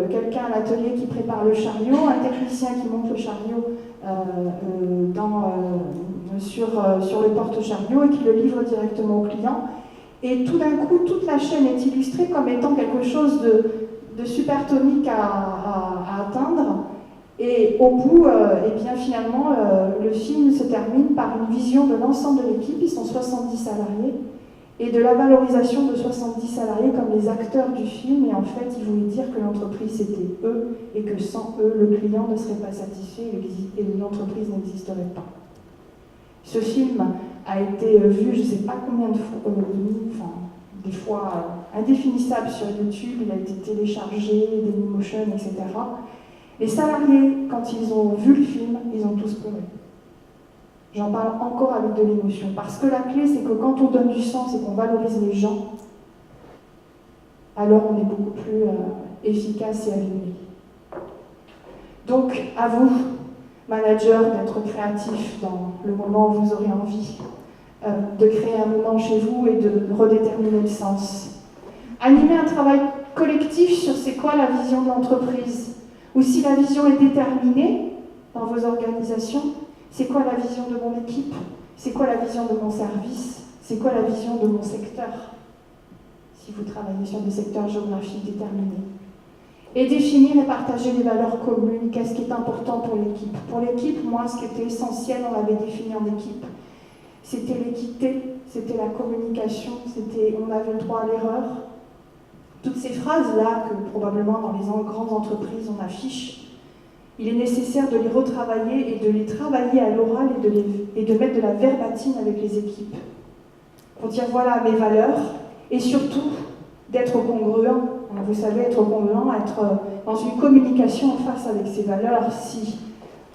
quelqu'un à l'atelier qui prépare le chariot, un technicien qui monte le chariot sur le porte-chariot et qui le livre directement au client. Et tout d'un coup, toute la chaîne est illustrée comme étant quelque chose de super tonique à atteindre. Et au bout, finalement, le film se termine par une vision de l'ensemble de l'équipe, ils sont 70 salariés, et de la valorisation de 70 salariés comme les acteurs du film, et en fait, ils voulaient dire que l'entreprise c'était eux, et que sans eux, le client ne serait pas satisfait et l'entreprise n'existerait pas. Ce film a été vu, je ne sais pas combien de fois, des fois indéfinissable sur YouTube, il a été téléchargé, Dailymotion, etc. Les salariés, quand ils ont vu le film, ils ont tous pleuré. J'en parle encore avec de l'émotion. Parce que la clé, c'est que quand on donne du sens et qu'on valorise les gens, alors on est beaucoup plus efficace et aligné. Donc, à vous, managers, d'être créatifs dans le moment où vous aurez envie de créer un moment chez vous et de redéterminer le sens. Animer un travail collectif sur c'est quoi la vision de l'entreprise. Ou si la vision est déterminée dans vos organisations, c'est quoi la vision de mon équipe? C'est quoi la vision de mon service? C'est quoi la vision de mon secteur? Si vous travaillez sur des secteurs géographiques déterminés. Et définir et partager les valeurs communes, qu'est-ce qui est important pour l'équipe. Pour l'équipe, moi, ce qui était essentiel, on l'avait défini en équipe. C'était l'équité, c'était la communication, on avait le droit à l'erreur. Toutes ces phrases-là que probablement dans les grandes entreprises on affiche, il est nécessaire de les retravailler et de les travailler à l'oral et de mettre de la verbatine avec les équipes. Pour dire voilà mes valeurs et surtout d'être congruent. Vous savez, être congruent, être dans une communication en face avec ses valeurs. Si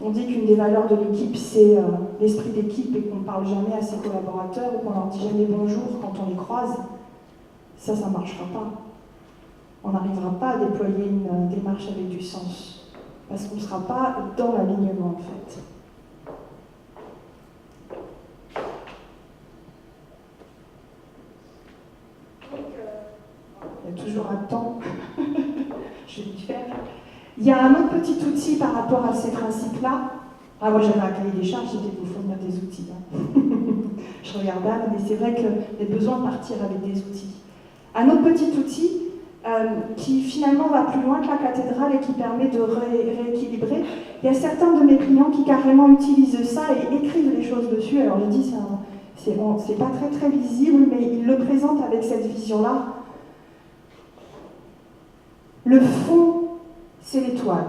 on dit qu'une des valeurs de l'équipe c'est l'esprit d'équipe et qu'on ne parle jamais à ses collaborateurs ou qu'on leur dit jamais bonjour quand on les croise, ça ne marchera pas. On n'arrivera pas à déployer une démarche avec du sens, parce qu'on ne sera pas dans l'alignement en fait. toujours un temps. Je vais y faire. Il y a un autre petit outil par rapport à ces principes-là. Ah, moi j'avais un cahier des charges, c'était de vous fournir des outils. Hein. Je regardais, mais c'est vrai qu'il y a besoin de partir avec des outils. Un autre petit outil qui finalement va plus loin que la cathédrale et qui permet de rééquilibrer. Il y a certains de mes clients qui carrément utilisent ça et écrivent les choses dessus. Alors je dis, c'est pas très très visible, mais ils le présentent avec cette vision-là. Le fond, c'est l'étoile.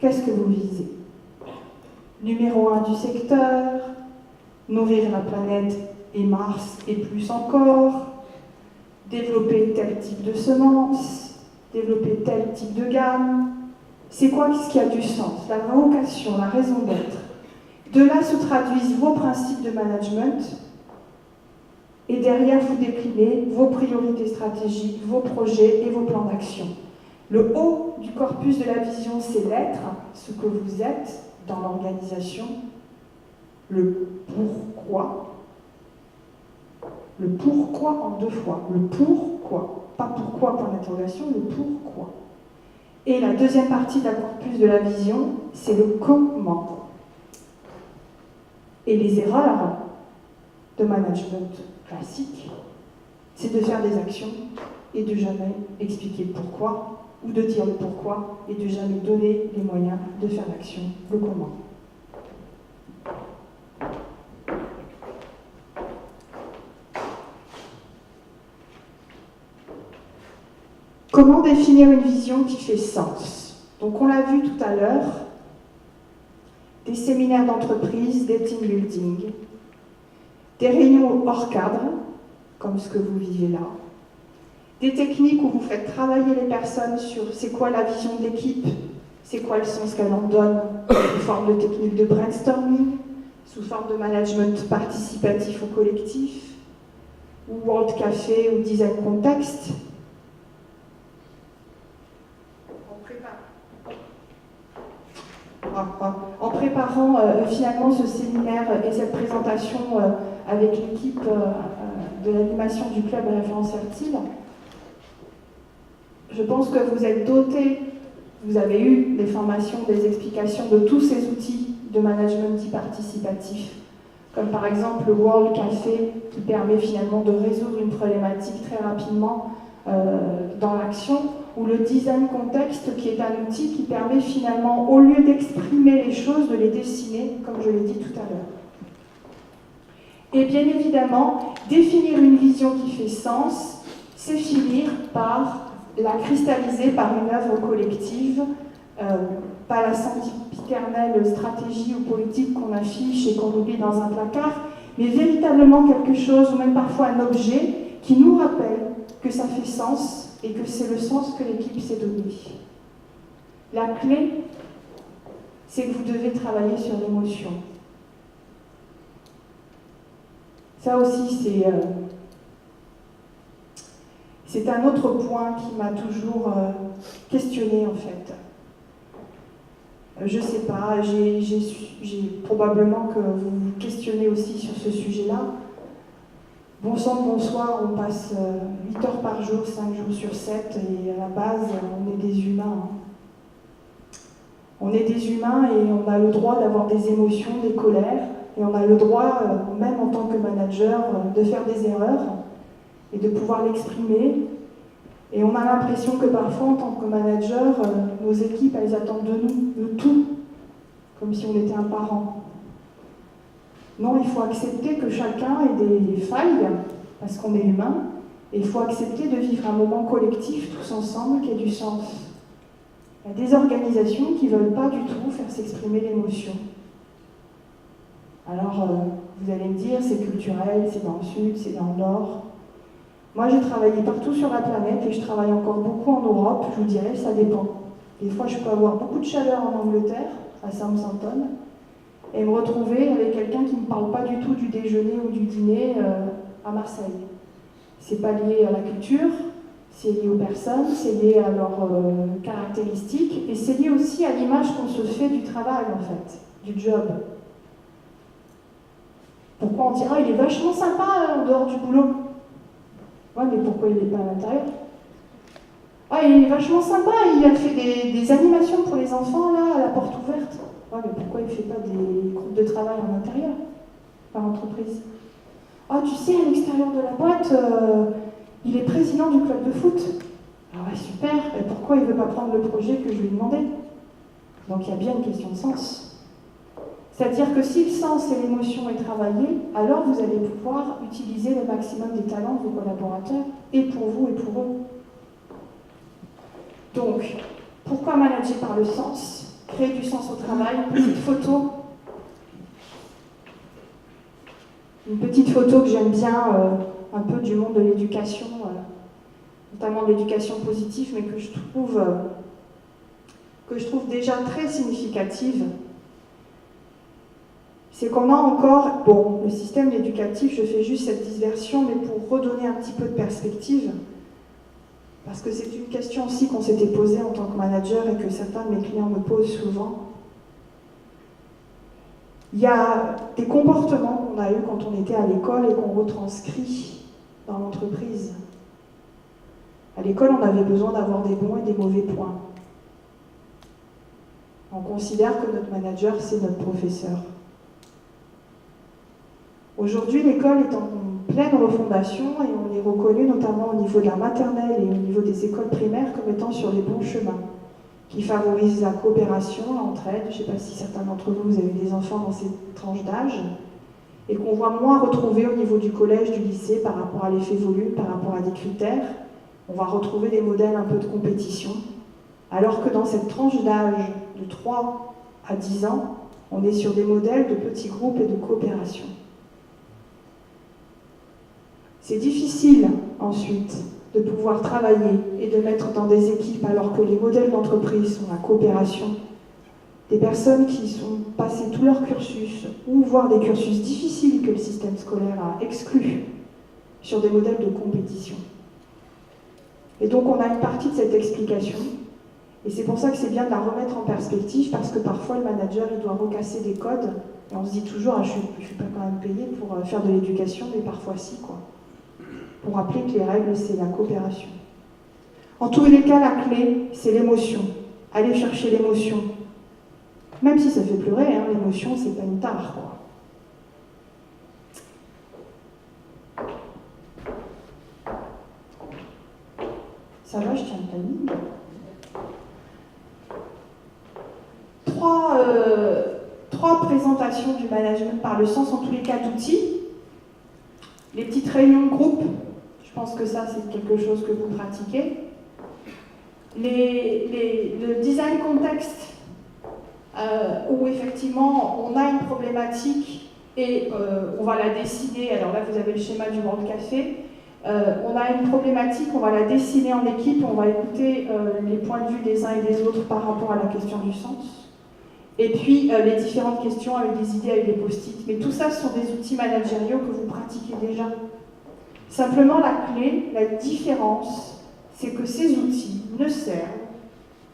Qu'est-ce que vous visez? Numéro 1 du secteur, nourrir la planète et Mars et plus encore, développer tel type de semences, développer tel type de gamme. C'est quoi ce qui a du sens? La vocation, la raison d'être. De là se traduisent vos principes de management et derrière vous déclinez vos priorités stratégiques, vos projets et vos plans d'action. Le haut du corpus de la vision, c'est l'être, ce que vous êtes dans l'organisation, le pourquoi. Le pourquoi en 2 fois. Le pourquoi. Pas pourquoi point d'interrogation, le pourquoi. Et la deuxième partie d'un corpus de la vision, c'est le comment. Et les erreurs de management classique, c'est de faire des actions et de jamais expliquer le pourquoi, ou de dire le pourquoi et de jamais donner les moyens de faire l'action, le comment. Comment définir une vision qui fait sens? Donc on l'a vu tout à l'heure, des séminaires d'entreprise, des team building, des réunions hors cadre, comme ce que vous vivez là, des techniques où vous faites travailler les personnes sur c'est quoi la vision de l'équipe, c'est quoi le sens qu'elle en donne, sous forme de technique de brainstorming, sous forme de management participatif ou collectif, ou World Café ou Design Context. En préparant finalement ce séminaire et cette présentation avec l'équipe de l'animation du club Référence Fertile, je pense que vous êtes dotés, vous avez eu des formations, des explications de tous ces outils de management dit participatif, comme par exemple le World Café qui permet finalement de résoudre une problématique très rapidement dans l'action, ou le design contexte qui est un outil qui permet finalement, au lieu d'exprimer les choses, de les dessiner, comme je l'ai dit tout à l'heure. Et bien évidemment, définir une vision qui fait sens, c'est finir par la cristalliser par une œuvre collective, pas la sempiternelle stratégie ou politique qu'on affiche et qu'on oublie dans un placard, mais véritablement quelque chose, ou même parfois un objet, qui nous rappelle que ça fait sens et que c'est le sens que l'équipe s'est donné. La clé, c'est que vous devez travailler sur l'émotion. Ça aussi, c'est un autre point qui m'a toujours questionné en fait. Je ne sais pas, j'ai probablement que vous vous questionnez aussi sur ce sujet-là. Bon sang, bonsoir, on passe 8 heures par jour, 5 jours sur 7, et à la base, on est des humains. On est des humains et on a le droit d'avoir des émotions, des colères, et on a le droit, même en tant que manager, de faire des erreurs et de pouvoir l'exprimer. Et on a l'impression que parfois, en tant que manager, nos équipes, elles attendent de nous le tout, comme si on était un parent. Non, il faut accepter que chacun ait des failles, parce qu'on est humain, et il faut accepter de vivre un moment collectif, tous ensemble, qui ait du sens. Il y a des organisations qui ne veulent pas du tout faire s'exprimer l'émotion. Alors, vous allez me dire, c'est culturel, c'est dans le sud, c'est dans le nord. Moi, j'ai travaillé partout sur la planète, et je travaille encore beaucoup en Europe, je vous dirais, ça dépend. Des fois, je peux avoir beaucoup de chaleur en Angleterre, à Southampton, et me retrouver avec quelqu'un qui ne me parle pas du tout du déjeuner ou du dîner à Marseille. C'est pas lié à la culture, c'est lié aux personnes, c'est lié à leurs caractéristiques, et c'est lié aussi à l'image qu'on se fait du travail, en fait, du job. Pourquoi on dira il est vachement sympa en dehors du boulot? Ouais, mais pourquoi il n'est pas à l'intérieur? Ah, il est vachement sympa, il a fait des animations pour les enfants, là, à la porte ouverte. Ouais, mais pourquoi il ne fait pas des groupes de travail en intérieur, par entreprise? Ah, tu sais, à l'extérieur de la boîte, il est président du club de foot. Ah ouais, super, et pourquoi il ne veut pas prendre le projet que je lui ai demandé? Donc il y a bien une question de sens. C'est-à-dire que si le sens et l'émotion est travaillé, alors vous allez pouvoir utiliser le maximum des talents de vos collaborateurs, et pour vous et pour eux. Donc, pourquoi manager par le sens? Créer du sens au travail. Petite photo. Une petite photo que j'aime bien, un peu du monde de l'éducation, notamment de l'éducation positive, mais que je trouve déjà très significative. C'est qu'on a encore, bon, le système éducatif, je fais juste cette dispersion, mais pour redonner un petit peu de perspective, parce que c'est une question aussi qu'on s'était posée en tant que manager et que certains de mes clients me posent souvent. Il y a des comportements qu'on a eus quand on était à l'école et qu'on retranscrit dans l'entreprise. À l'école, on avait besoin d'avoir des bons et des mauvais points. On considère que notre manager, c'est notre professeur. Aujourd'hui, l'école est en pleine refondation et on est reconnu notamment au niveau de la maternelle et au niveau des écoles primaires comme étant sur les bons chemins, qui favorisent la coopération, l'entraide. Je ne sais pas si certains d'entre vous, vous avez des enfants dans ces tranches d'âge, et qu'on voit moins retrouver au niveau du collège, du lycée, par rapport à l'effet volume, par rapport à des critères. On va retrouver des modèles un peu de compétition, alors que dans cette tranche d'âge de 3 à 10 ans, on est sur des modèles de petits groupes et de coopération. C'est difficile ensuite de pouvoir travailler et de mettre dans des équipes alors que les modèles d'entreprise sont la coopération. Des personnes qui sont passées tout leur cursus, ou voire des cursus difficiles que le système scolaire a exclus, sur des modèles de compétition. Et donc on a une partie de cette explication, et c'est pour ça que c'est bien de la remettre en perspective, parce que parfois le manager il doit recasser des codes, et on se dit toujours ah, je ne suis pas quand même payé pour faire de l'éducation, mais parfois si, quoi. Pour rappeler que les règles, c'est la coopération. En tous les cas, la clé, c'est l'émotion. Allez chercher l'émotion. Même si ça fait pleurer, hein, l'émotion, c'est pas une tare, quoi. Ça va, je tiens le timing. Trois présentations du management par le sens, en tous les cas d'outils. Les petites réunions de groupe, je pense que ça, c'est quelque chose que vous pratiquez. Le design contexte, où effectivement, on a une problématique et on va la dessiner. Alors là, vous avez le schéma du World Café. On a une problématique, on va la dessiner en équipe, on va écouter les points de vue des uns et des autres par rapport à la question du sens. Et puis les différentes questions avec des idées, avec des post-it. Mais tout ça, ce sont des outils managériaux que vous pratiquez déjà. Simplement, la clé, la différence, c'est que ces outils ne servent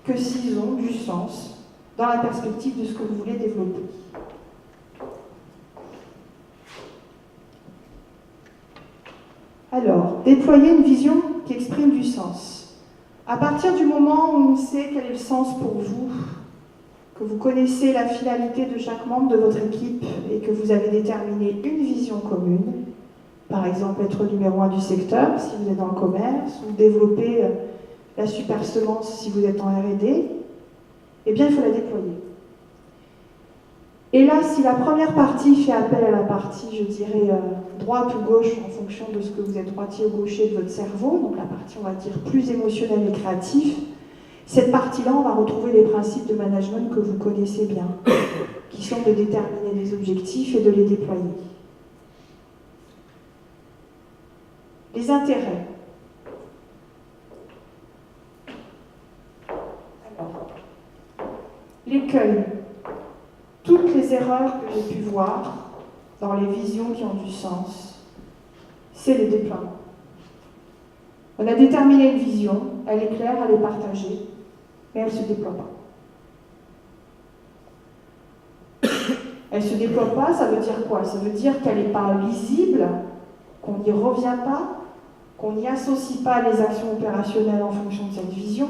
que s'ils ont du sens dans la perspective de ce que vous voulez développer. Alors, déployer une vision qui exprime du sens. À partir du moment où on sait quel est le sens pour vous, que vous connaissez la finalité de chaque membre de votre équipe et que vous avez déterminé une vision commune, par exemple être numéro 1 du secteur si vous êtes dans le commerce, ou développer la super semence si vous êtes en R&D, eh bien il faut la déployer. Et là, si la première partie fait appel à la partie, je dirais, droite ou gauche, en fonction de ce que vous êtes droitier ou gaucher de votre cerveau, donc la partie, on va dire, plus émotionnelle et créative, cette partie-là, on va retrouver les principes de management que vous connaissez bien, qui sont de déterminer des objectifs et de les déployer. Les intérêts. Alors, l'écueil. Toutes les erreurs que j'ai pu voir dans les visions qui ont du sens, c'est le déploiement. On a déterminé une vision, elle est claire, elle est partagée, mais elle ne se déploie pas. Elle ne se déploie pas, ça veut dire quoi? Ça veut dire qu'elle n'est pas lisible, qu'on n'y revient pas, qu'on n'y associe pas les actions opérationnelles en fonction de cette vision,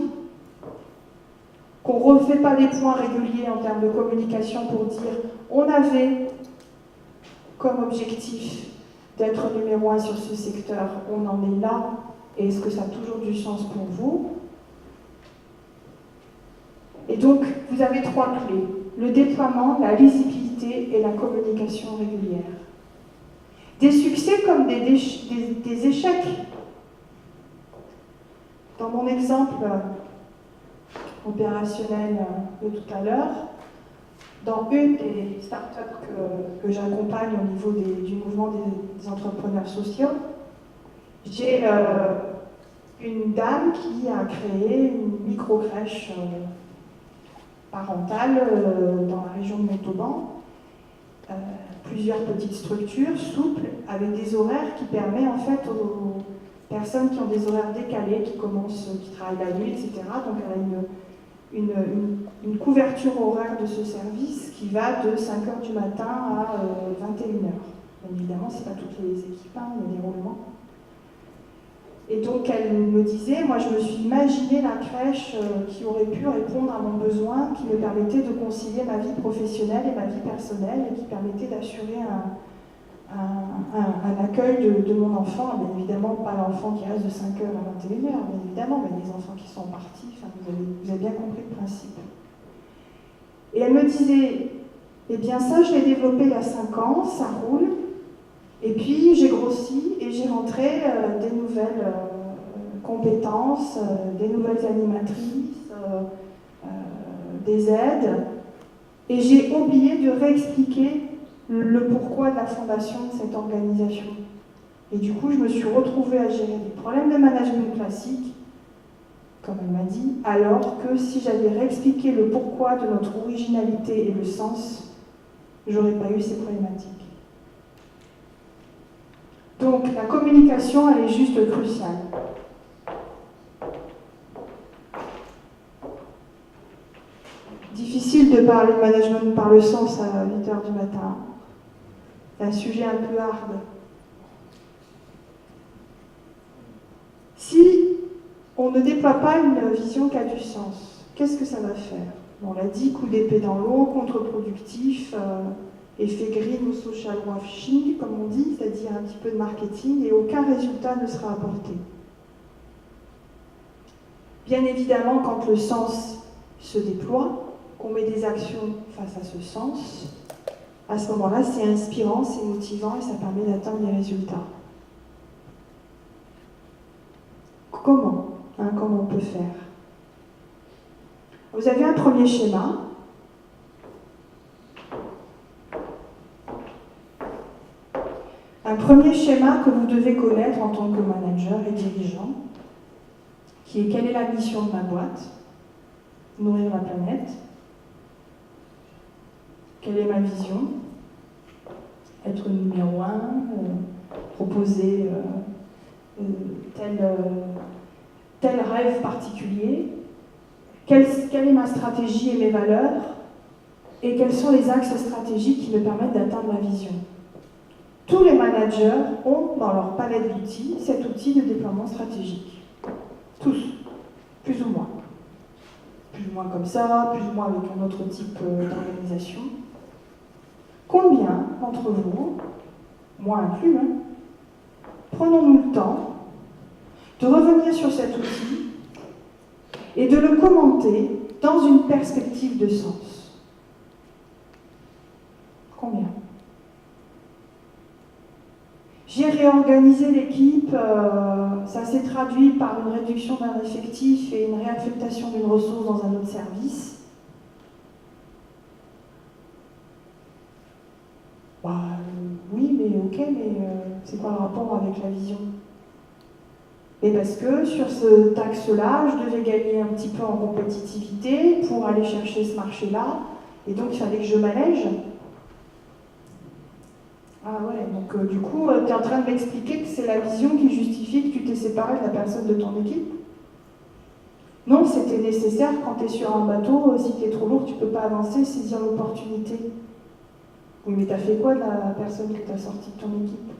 qu'on ne refait pas des points réguliers en termes de communication pour dire on avait comme objectif d'être numéro 1 sur ce secteur, on en est là, et est-ce que ça a toujours du sens pour vous? Et donc, vous avez 3 clés, le déploiement, la lisibilité et la communication régulière. Des succès comme des échecs. Dans mon exemple opérationnel de tout à l'heure, dans une des startups que j'accompagne au niveau du mouvement des entrepreneurs sociaux, j'ai une dame qui a créé une micro-crèche parentale dans la région de Montauban, plusieurs petites structures souples avec des horaires qui permettent en fait aux personnes qui ont des horaires décalés, qui travaillent la nuit, etc. Donc elle a une couverture horaire de ce service qui va de 5h du matin à 21h. Bien évidemment, ce n'est pas toutes les équipes, il y a des roulements. Et donc elle me disait, moi je me suis imaginé la crèche qui aurait pu répondre à mon besoin, qui me permettait de concilier ma vie professionnelle et ma vie personnelle, et qui permettait d'assurer un accueil de mon enfant. Bien évidemment, pas l'enfant qui reste de 5h à 21h, bien évidemment, mais les enfants qui sont partis, vous avez bien compris le principe. Et elle me disait, eh bien ça je l'ai développé il y a 5 ans, ça roule, et puis j'ai grossi et j'ai rentré des nouvelles compétences, des nouvelles animatrices, des aides, et j'ai oublié de réexpliquer le pourquoi de la fondation de cette organisation. Et du coup, je me suis retrouvée à gérer des problèmes de management classique, comme elle m'a dit, alors que si j'avais réexpliqué le pourquoi de notre originalité et le sens, j'aurais pas eu ces problématiques. Donc, la communication, elle est juste cruciale. Difficile de parler de management par le sens à 8h du matin. C'est un sujet un peu hard. Si on ne déploie pas une vision qui a du sens, qu'est-ce que ça va faire? On l'a dit, coup d'épée dans l'eau, contre-productif, effet green ou social washing, comme on dit, c'est-à-dire un petit peu de marketing, et aucun résultat ne sera apporté. Bien évidemment, quand le sens se déploie, qu'on met des actions face à ce sens, à ce moment-là, c'est inspirant, c'est motivant et ça permet d'atteindre des résultats. Comment on peut faire? Vous avez un premier schéma. Un premier schéma que vous devez connaître en tant que manager et dirigeant, qui est quelle est la mission de ma boîte? Nourrir la planète. Quelle est ma vision? Être numéro 1, proposer tel rêve particulier. Quelle est ma stratégie et mes valeurs? Et quels sont les axes stratégiques qui me permettent d'atteindre ma vision? Tous les managers ont dans leur palette d'outils cet outil de déploiement stratégique. Tous, plus ou moins. Plus ou moins comme ça, plus ou moins avec un autre type d'organisation. Combien d'entre vous, moi inclus, prenons-nous le temps de revenir sur cet outil et de le commenter dans une perspective de sens? Combien? J'ai réorganisé l'équipe, ça s'est traduit par une réduction d'un effectif et une réaffectation d'une ressource dans un autre service. Oui, mais ok, mais c'est quoi le rapport avec la vision? Et parce que sur cet axe-là, je devais gagner un petit peu en compétitivité pour aller chercher ce marché-là, et donc il fallait que je m'allège. Ah ouais, donc du coup, tu es en train de m'expliquer que c'est la vision qui justifie que tu t'es séparé de la personne de ton équipe? Non, c'était nécessaire quand tu es sur un bateau, si tu es trop lourd, tu ne peux pas avancer, saisir l'opportunité. Oui, mais tu as fait quoi de la personne que tu as sortie de ton équipe?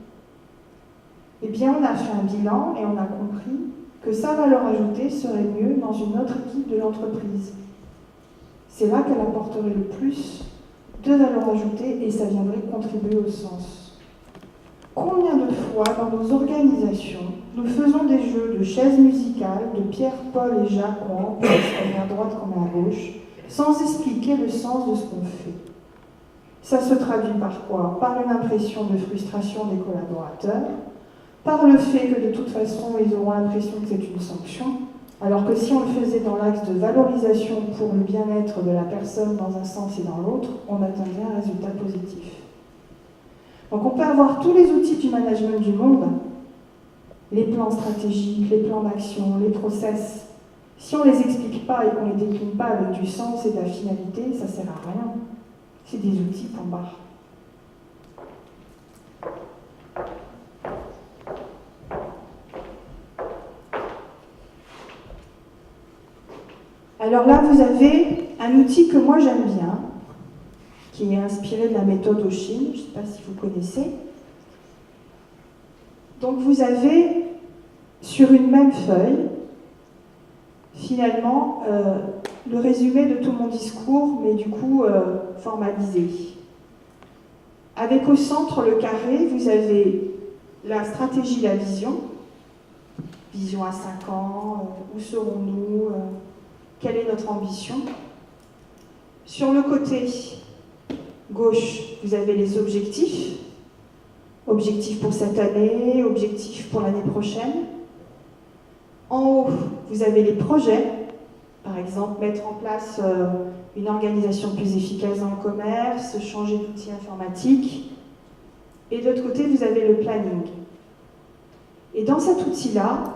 Eh bien, on a fait un bilan et on a compris que sa valeur ajoutée serait mieux dans une autre équipe de l'entreprise. C'est là qu'elle apporterait le plus de valeur ajoutée et ça viendrait contribuer au sens. Combien de fois dans nos organisations, nous faisons des jeux de chaises musicales, de Pierre, Paul et Jacques, qu'on place comme à droite comme à gauche, sans expliquer le sens de ce qu'on fait. Ça se traduit par quoi? Par une impression de frustration des collaborateurs, par le fait que de toute façon, ils auront l'impression que c'est une sanction, alors que si on le faisait dans l'axe de valorisation pour le bien-être de la personne dans un sens et dans l'autre, on attendrait un résultat positif. Donc on peut avoir tous les outils du management du monde, les plans stratégiques, les plans d'action, les process. Si on ne les explique pas et qu'on ne les décline pas avec du sens et de la finalité, ça ne sert à rien. C'est des outils pour barre. Alors là, vous avez un outil que moi j'aime bien, qui est inspiré de la méthode Oshin, je ne sais pas si vous connaissez. Donc vous avez sur une même feuille, finalement, le résumé de tout mon discours, mais du coup formalisé. Avec au centre le carré, vous avez la stratégie, la vision. Vision à 5 ans, où serons-nous, quelle est notre ambition. Sur le côté gauche, vous avez les objectifs. Objectifs pour cette année, objectifs pour l'année prochaine. En haut, vous avez les projets. Par exemple, mettre en place une organisation plus efficace dans le commerce, changer d'outil informatique. Et de l'autre côté, vous avez le planning. Et dans cet outil-là,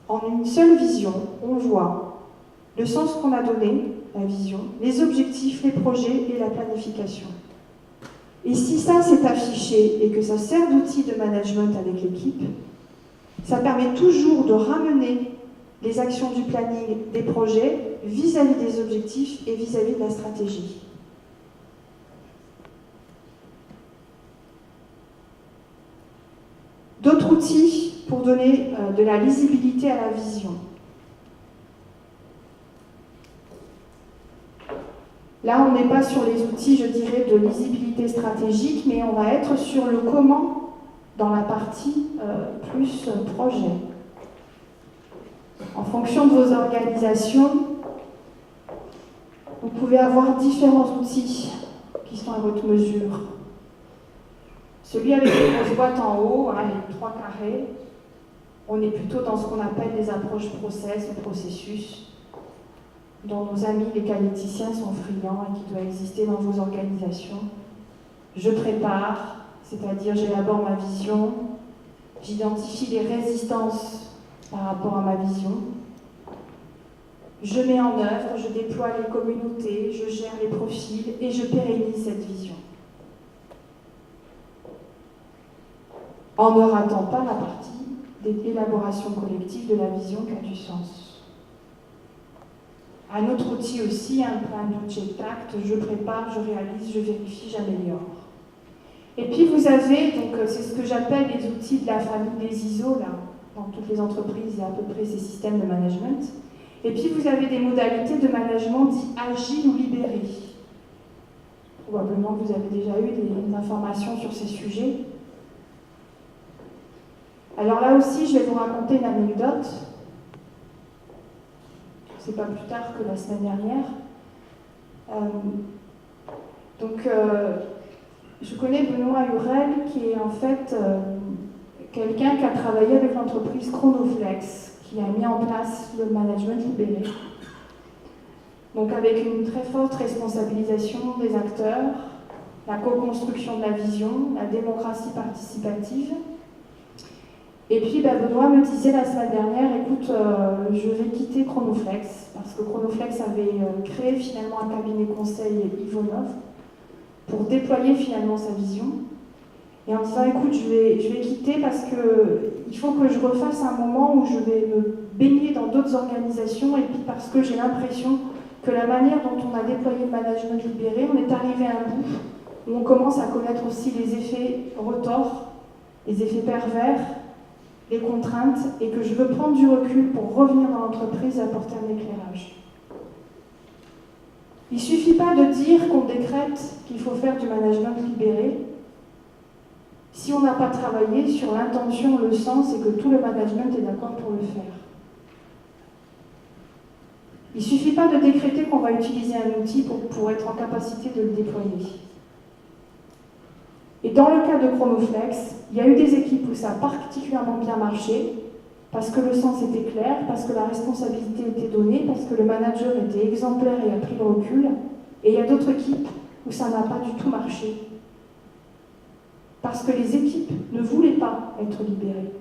en une seule vision, on voit le sens qu'on a donné, la vision, les objectifs, les projets et la planification. Et si ça s'est affiché et que ça sert d'outil de management avec l'équipe, ça permet toujours de ramener les actions du planning des projets vis-à-vis des objectifs et vis-à-vis de la stratégie. D'autres outils pour donner de la lisibilité à la vision. Là, on n'est pas sur les outils, je dirais, de lisibilité stratégique, mais on va être sur le comment dans la partie plus projet. En fonction de vos organisations, vous pouvez avoir différents outils qui sont à votre mesure. Celui avec les grosses boîtes en haut, hein, les 3 carrés, on est plutôt dans ce qu'on appelle les approches process ou processus, dont nos amis les qualiticiens sont friands et qui doivent exister dans vos organisations. Je prépare, c'est-à-dire j'élabore ma vision, j'identifie les résistances par rapport à ma vision, je mets en œuvre, je déploie les communautés, je gère les profils et je pérennise cette vision. En ne ratant pas la partie d'élaboration collective de la vision qui a du sens. Un autre outil aussi, un plan de check-tact, je prépare, je réalise, je vérifie, j'améliore. Et puis vous avez, donc c'est ce que j'appelle les outils de la famille des ISO, là, dans toutes les entreprises, il y a à peu près ces systèmes de management. Et puis vous avez des modalités de management dit agile ou libéré. Probablement que vous avez déjà eu des informations sur ces sujets. Alors là aussi, je vais vous raconter une anecdote. C'est pas plus tard que la semaine dernière. Je connais Benoît Hurel, qui est en fait quelqu'un qui a travaillé avec l'entreprise Chronoflex, qui a mis en place le management libéré. Donc avec une très forte responsabilisation des acteurs, la co-construction de la vision, la démocratie participative. Et puis Benoît me disait la semaine dernière, écoute, je vais quitter Chronoflex, parce que Chronoflex avait créé finalement un cabinet conseil Ivonov pour déployer finalement sa vision. Et en disant, écoute, je vais quitter parce qu'il faut que je refasse un moment où je vais me baigner dans d'autres organisations, et puis parce que j'ai l'impression que la manière dont on a déployé le management libéré, on est arrivé à un bout où on commence à connaître aussi les effets retors, les effets pervers, les contraintes et que je veux prendre du recul pour revenir dans l'entreprise et apporter un éclairage. Il ne suffit pas de dire qu'on décrète qu'il faut faire du management libéré si on n'a pas travaillé sur l'intention, le sens et que tout le management est d'accord pour le faire. Il ne suffit pas de décréter qu'on va utiliser un outil pour être en capacité de le déployer. Et dans le cas de Chronoflex, il y a eu des équipes où ça a particulièrement bien marché, parce que le sens était clair, parce que la responsabilité était donnée, parce que le manager était exemplaire et a pris le recul. Et il y a d'autres équipes où ça n'a pas du tout marché, parce que les équipes ne voulaient pas être libérées.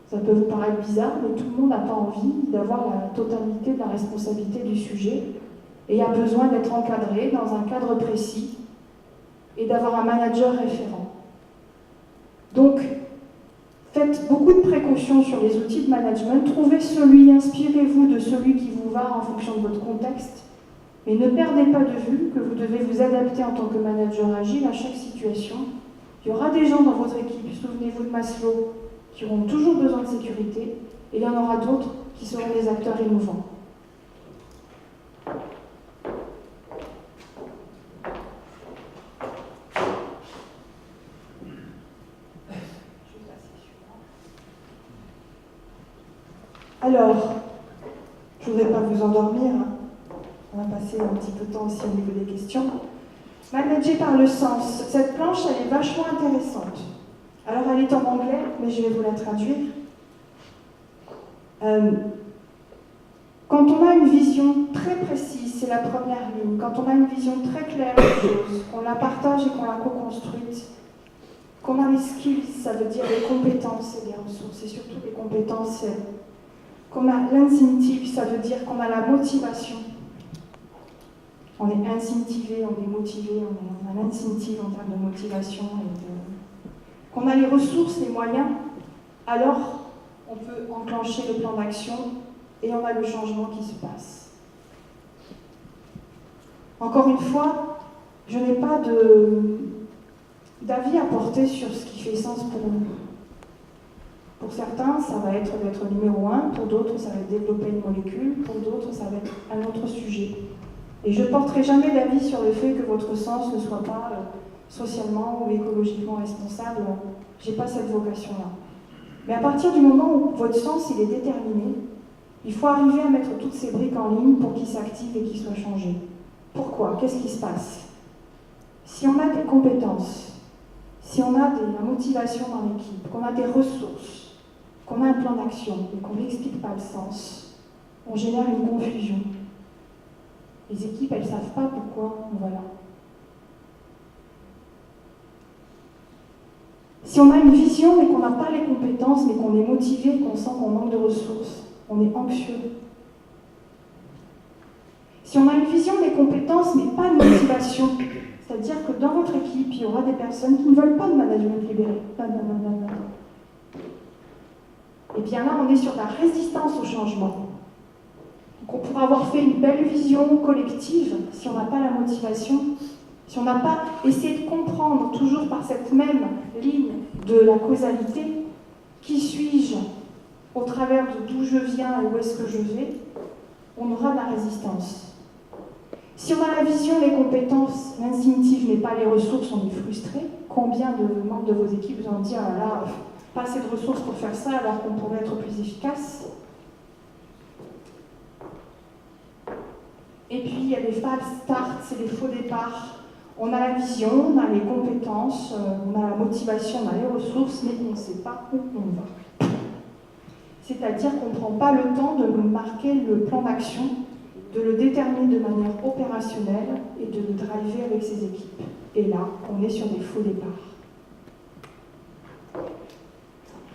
Ça peut vous paraître bizarre, mais tout le monde n'a pas envie d'avoir la totalité de la responsabilité du sujet et a besoin d'être encadré dans un cadre précis et d'avoir un manager référent. Donc, faites beaucoup de précautions sur les outils de management, trouvez celui, inspirez-vous de celui qui vous va en fonction de votre contexte, mais ne perdez pas de vue que vous devez vous adapter en tant que manager agile à chaque situation. Il y aura des gens dans votre équipe, souvenez-vous de Maslow, qui auront toujours besoin de sécurité, et il y en aura d'autres qui seront des acteurs innovants. Alors, je ne voudrais pas vous endormir, hein. On va passer un petit peu de temps aussi au niveau des questions. Manager par le sens, cette planche, elle est vachement intéressante. Alors, elle est en anglais, mais je vais vous la traduire. Quand on a une vision très précise, c'est la première ligne, quand on a une vision très claire des choses, qu'on la partage et qu'on la co-construite, qu'on a les skills, ça veut dire les compétences et les ressources, et surtout les compétences, qu'on a l'incentive, ça veut dire qu'on a la motivation. On est incentivé, on est motivé, on a l'incentive en termes de motivation, qu'on a les ressources, les moyens, alors on peut enclencher le plan d'action et on a le changement qui se passe. Encore une fois, je n'ai pas d'avis à porter sur ce qui fait sens pour nous. Pour certains, ça va être d'être numéro 1, pour d'autres, ça va être développer une molécule, pour d'autres, ça va être un autre sujet. Et je ne porterai jamais d'avis sur le fait que votre sens ne soit pas socialement ou écologiquement responsable. Je n'ai pas cette vocation-là. Mais à partir du moment où votre sens il est déterminé, il faut arriver à mettre toutes ces briques en ligne pour qu'il s'active et qu'il soit changé. Pourquoi? Qu'est-ce qui se passe? Si on a des compétences, si on a de la motivation dans l'équipe, qu'on a des ressources, qu'on a un plan d'action et qu'on n'explique pas le sens, on génère une confusion. Les équipes, elles ne savent pas pourquoi on va là. Si on a une vision mais qu'on n'a pas les compétences, mais qu'on est motivé, qu'on sent qu'on manque de ressources, on est anxieux. Si on a une vision des compétences mais pas de motivation, c'est-à-dire que dans votre équipe, il y aura des personnes qui ne veulent pas de management libéré. Et bien là, on est sur la résistance au changement. Donc on pourra avoir fait une belle vision collective si on n'a pas la motivation, si on n'a pas essayé de comprendre toujours par cette même ligne de la causalité, qui suis-je au travers de d'où je viens et où est-ce que je vais, on aura de la résistance. Si on a la vision, les compétences, l'instinctif mais pas les ressources, on est frustré. Combien de membres de vos équipes vous ont dit « Ah là, pas assez de ressources pour faire ça alors qu'on pourrait être plus efficace ?» Et puis, il y a des false starts, c'est des faux départs. On a la vision, on a les compétences, on a la motivation, on a les ressources, mais on ne sait pas où on va. C'est-à-dire qu'on ne prend pas le temps de marquer le plan d'action, de le déterminer de manière opérationnelle et de le driver avec ses équipes. Et là, on est sur des faux départs.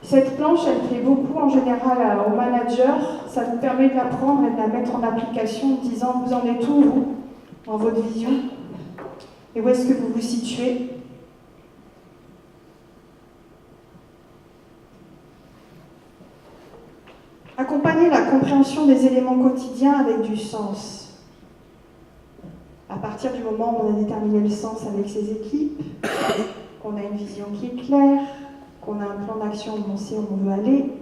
Cette planche, elle plaît beaucoup en général aux managers. Ça vous permet de l'apprendre et de la mettre en application en disant vous en êtes où, vous, dans votre vision, et où est-ce que vous vous situez. Accompagner la compréhension des éléments quotidiens avec du sens. À partir du moment où on a déterminé le sens avec ses équipes, qu'on a une vision qui est claire, qu'on a un plan d'action, on sait où on veut aller,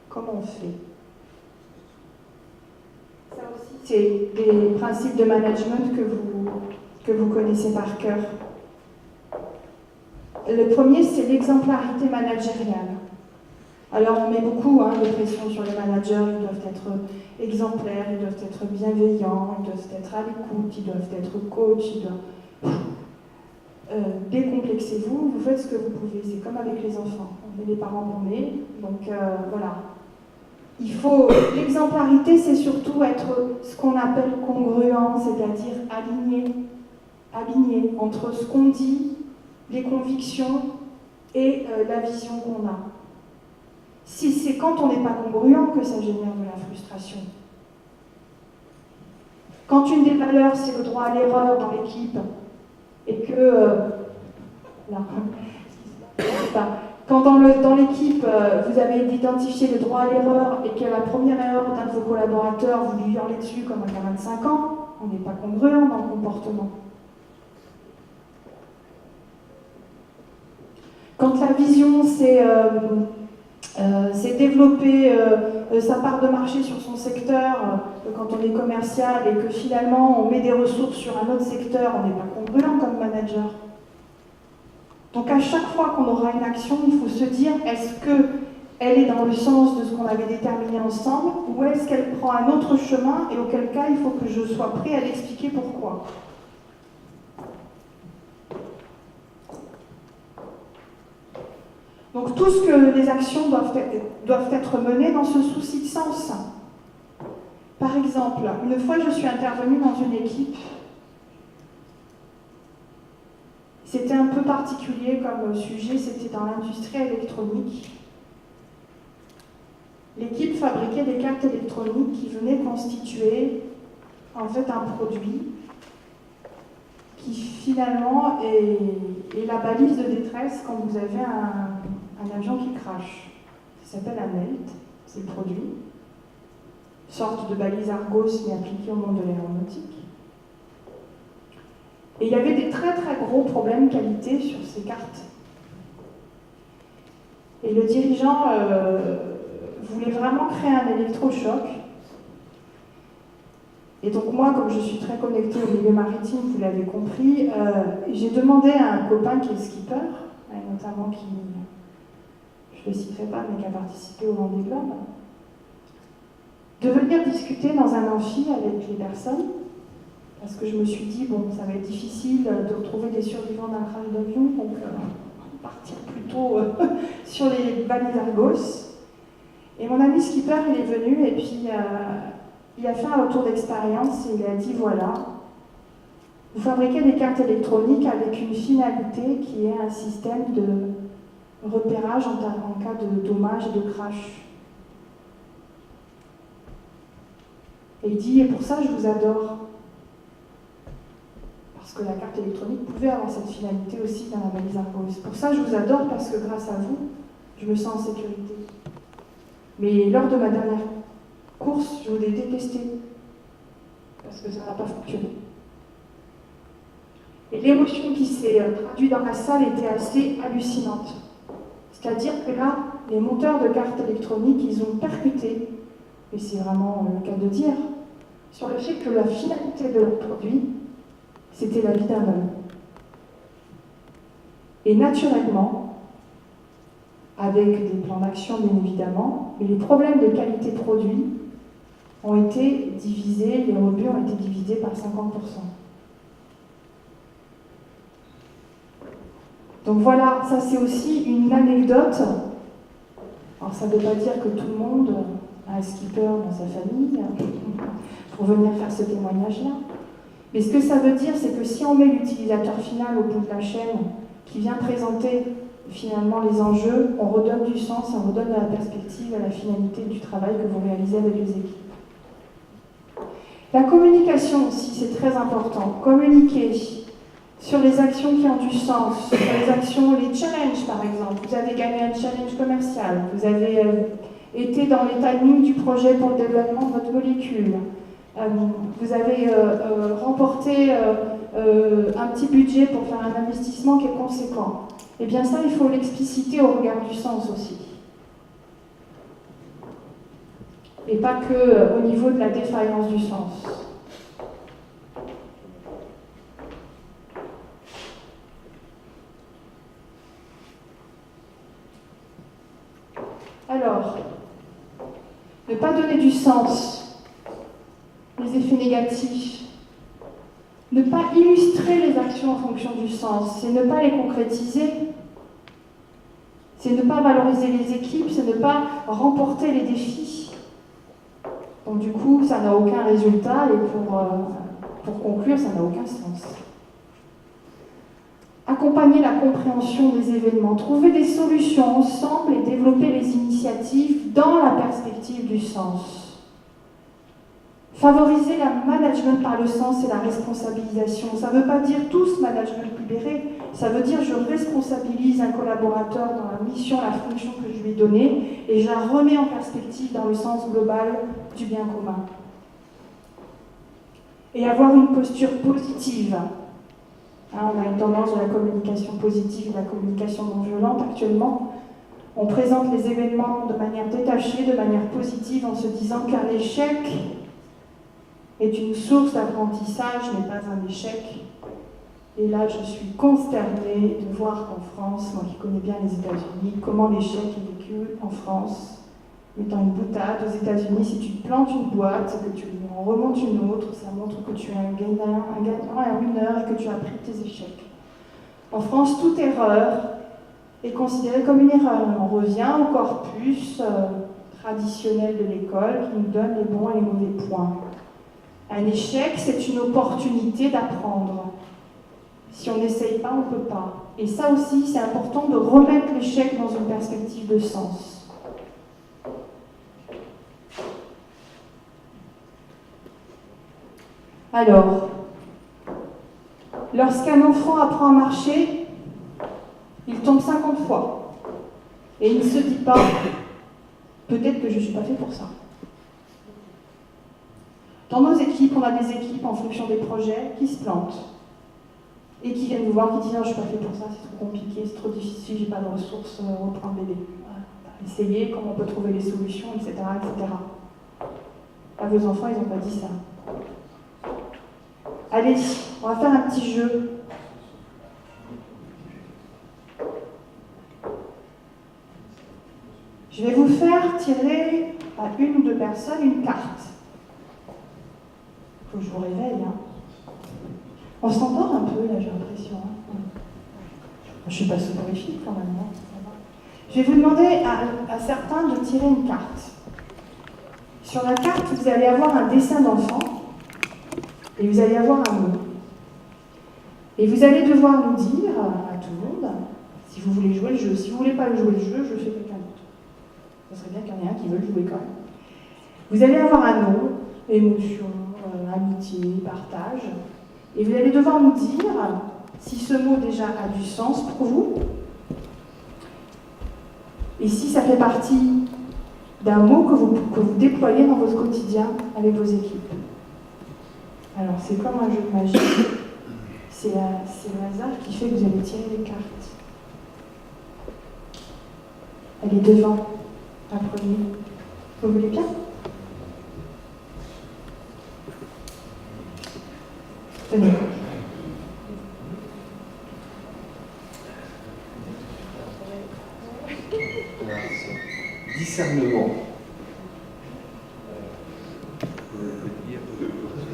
comment on fait? Ça aussi, c'est des principes de management que vous connaissez par cœur. Le premier, c'est l'exemplarité managériale. Alors, on met beaucoup de pression sur les managers, ils doivent être exemplaires, ils doivent être bienveillants, ils doivent être à l'écoute, ils doivent être coach, ils doivent... décomplexez-vous, vous faites ce que vous pouvez. C'est comme avec les enfants. On met les parents pour nés, donc voilà. Il faut... L'exemplarité, c'est surtout être ce qu'on appelle congruent, c'est-à-dire aligné entre ce qu'on dit, les convictions et la vision qu'on a. Si c'est quand on n'est pas congruent que ça génère de la frustration. Quand une des valeurs, c'est le droit à l'erreur dans l'équipe, et que... quand dans l'équipe, vous avez identifié le droit à l'erreur, et que la première erreur d'un de vos collaborateurs, vous lui hurlez dessus comme un gamin de 5 ans, on n'est pas congruent dans le comportement. Quand la vision, c'est développer sa part de marché sur son secteur, quand on est commercial et que finalement on met des ressources sur un autre secteur, on n'est pas congruent comme manager. Donc à chaque fois qu'on aura une action, il faut se dire, est-ce qu'elle est dans le sens de ce qu'on avait déterminé ensemble, ou est-ce qu'elle prend un autre chemin, et auquel cas il faut que je sois prêt à l'expliquer pourquoi. Donc tout ce que les actions doivent être menées dans ce souci de sens. Par exemple, une fois je suis intervenue dans une équipe, c'était un peu particulier comme sujet, c'était dans l'industrie électronique. L'équipe fabriquait des cartes électroniques qui venaient constituer en fait un produit qui finalement est la balise de détresse quand vous avez un avion qui crache. Ça s'appelle un MELT, c'est le produit. Une sorte de balise Argos mais appliquée au monde de l'aéronautique. Et il y avait des très très gros problèmes qualité sur ces cartes. Et le dirigeant voulait vraiment créer un électrochoc. Et donc moi, comme je suis très connectée au milieu maritime, vous l'avez compris, j'ai demandé à un copain qui est skipper, notamment qui, je ne le citerai pas, mais qui a participé au Vendée Globe, de venir discuter dans un amphi avec les personnes, parce que je me suis dit, bon, ça va être difficile de retrouver des survivants d'un crash d'avion, donc on va partir plutôt sur les balises Argos. Et mon ami skipper, il est venu et puis il a fait un retour d'expérience et il a dit, voilà, vous fabriquez des cartes électroniques avec une finalité qui est un système de repérage en cas de dommage et de crash. Et il dit, et pour ça, je vous adore. Parce que la carte électronique pouvait avoir cette finalité aussi dans la balise Argos. Pour ça, je vous adore parce que grâce à vous, je me sens en sécurité. Mais lors de ma dernière course, je vous ai détesté. Parce que ça n'a pas fonctionné. Et l'émotion qui s'est traduite dans la salle était assez hallucinante. C'est-à-dire que là, les monteurs de cartes électroniques, ils ont percuté, et c'est vraiment le cas de dire, sur le fait que la finalité de leur produit, c'était la vie d'un homme. Et naturellement, avec des plans d'action bien évidemment, mais les problèmes de qualité produit ont été divisés, les rebuts ont été divisés par 50%. Donc voilà, ça c'est aussi une anecdote. Alors ça ne veut pas dire que tout le monde a un skipper dans sa famille pour venir faire ce témoignage-là. Mais ce que ça veut dire, c'est que si on met l'utilisateur final au bout de la chaîne, qui vient présenter finalement les enjeux, on redonne du sens, on redonne de la perspective à la finalité du travail que vous réalisez avec les équipes. La communication aussi, c'est très important. Communiquer sur les actions qui ont du sens, sur les actions, les challenges par exemple. Vous avez gagné un challenge commercial, vous avez été dans les timings du projet pour le développement de votre molécule. Vous avez remporté un petit budget pour faire un investissement qui est conséquent. eh bien ça, il faut l'expliciter au regard du sens aussi. Et pas que au niveau de la défaillance du sens. Alors, ne pas donner du sens, les effets négatifs, ne pas illustrer les actions en fonction du sens, c'est ne pas les concrétiser, c'est ne pas valoriser les équipes, c'est ne pas remporter les défis. Donc du coup, ça n'a aucun résultat et pour conclure, ça n'a aucun sens. Accompagner la compréhension des événements, trouver des solutions ensemble et développer les initiatives dans la perspective du sens. Favoriser le management par le sens et la responsabilisation. Ça ne veut pas dire tous management libéré, ça veut dire je responsabilise un collaborateur dans la mission, la fonction que je lui ai donnée et je la remets en perspective dans le sens global du bien commun. Et avoir une posture positive. On a une tendance de la communication positive et de la communication non violente actuellement. On présente les événements de manière détachée, de manière positive, en se disant qu'un échec est une source d'apprentissage, mais pas un échec. Et là, je suis consternée de voir qu'en France, moi qui connais bien les États-Unis, comment l'échec est vécu en France. Mettant une boutade aux États-Unis, si tu plantes une boîte, que tu en remontes une autre, ça montre que tu es un gagnant, un winner et que tu as appris tes échecs. En France, toute erreur est considérée comme une erreur. On revient au corpus traditionnel de l'école qui nous donne les bons et les mauvais points. Un échec, c'est une opportunité d'apprendre. Si on n'essaye pas, on ne peut pas. Et ça aussi, c'est important de remettre l'échec dans une perspective de sens. Alors, lorsqu'un enfant apprend à marcher, il tombe 50 fois. Et il ne se dit pas, peut-être que je ne suis pas fait pour ça. Dans nos équipes, on a des équipes en fonction des projets qui se plantent. Et qui viennent nous voir, qui disent non, je ne suis pas fait pour ça, c'est trop compliqué, c'est trop difficile, je n'ai pas de ressources, reprendre bébé. Voilà. Essayez, comment on peut trouver les solutions, etc. etc. À vos enfants, ils n'ont pas dit ça. Allez, on va faire un petit jeu. Je vais vous faire tirer à une ou deux personnes une carte. Il faut que je vous réveille. On s'entend un peu, là, j'ai l'impression. Je ne suis pas soporifique quand même. Je vais vous demander à certains de tirer une carte. Sur la carte, vous allez avoir un dessin d'enfant. Et vous allez avoir un mot. Et vous allez devoir nous dire à tout le monde si vous voulez jouer le jeu. Si vous ne voulez pas jouer le jeu, je fais quelqu'un d'autre. Ce serait bien qu'il y en ait un qui veuille jouer quand même. Vous allez avoir un nom, émotion, amitié, partage. Et vous allez devoir nous dire si ce mot déjà a du sens pour vous. Et si ça fait partie d'un mot que vous déployez dans votre quotidien avec vos équipes. Alors, c'est comme un jeu de magie. C'est le hasard qui fait que vous allez tirer les cartes. Elle est devant, la première. Vous voulez bien ? Tenez. Discernement.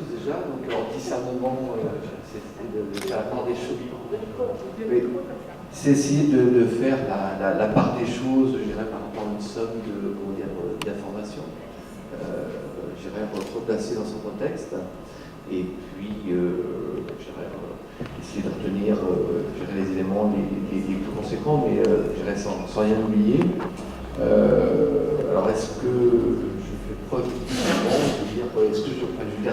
Déjà, donc alors, discernement, c'est de faire la part des choses. Oui. C'est essayer de faire la part des choses, je dirais, par rapport à une somme d'informations. Je dirais, replacer dans son contexte. Et puis, je dirais, essayer de retenir les éléments les plus conséquents, mais je dirais, sans rien oublier. Alors, est-ce que je fais preuve de discernement? Est-ce que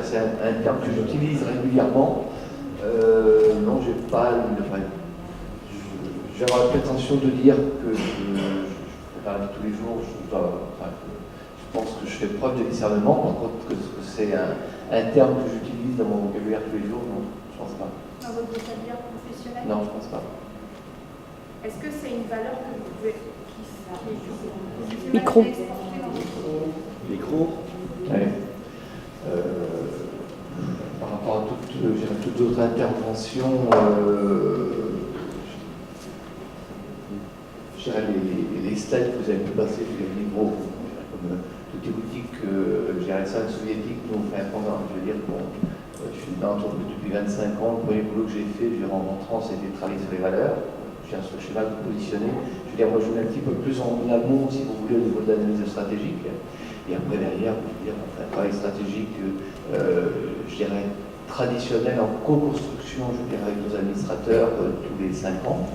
c'est un terme que j'utilise régulièrement? Non, j'ai pas. J'ai la prétention de dire que je parle tous les jours. Je pense que je fais preuve de discernement. Par contre, que c'est un terme que j'utilise dans mon vocabulaire tous les jours, non, je pense pas. Dans votre vocabulaire professionnel? Non, je pense pas. est-ce que c'est une valeur que vous pouvez Micro. Micro. Ouais. Par rapport à toute autre intervention, je dirais les slides que vous avez pu passer sur les micros, comme toute boutique GRSA soviétique, donc pendant, je veux dire, bon, je suis dans l'entreprise depuis 25 ans, le premier boulot que j'ai fait en rentrant, c'était de travailler sur les valeurs. J'ai un schéma de positionner. Je veux dire, moi je vais un petit peu plus en amont, si vous voulez, au niveau de l'analyse stratégique. Et après, derrière, je veux dire, on fait un travail stratégique, je dirais, traditionnel en co-construction, je dirais, avec nos administrateurs tous les 5 ans.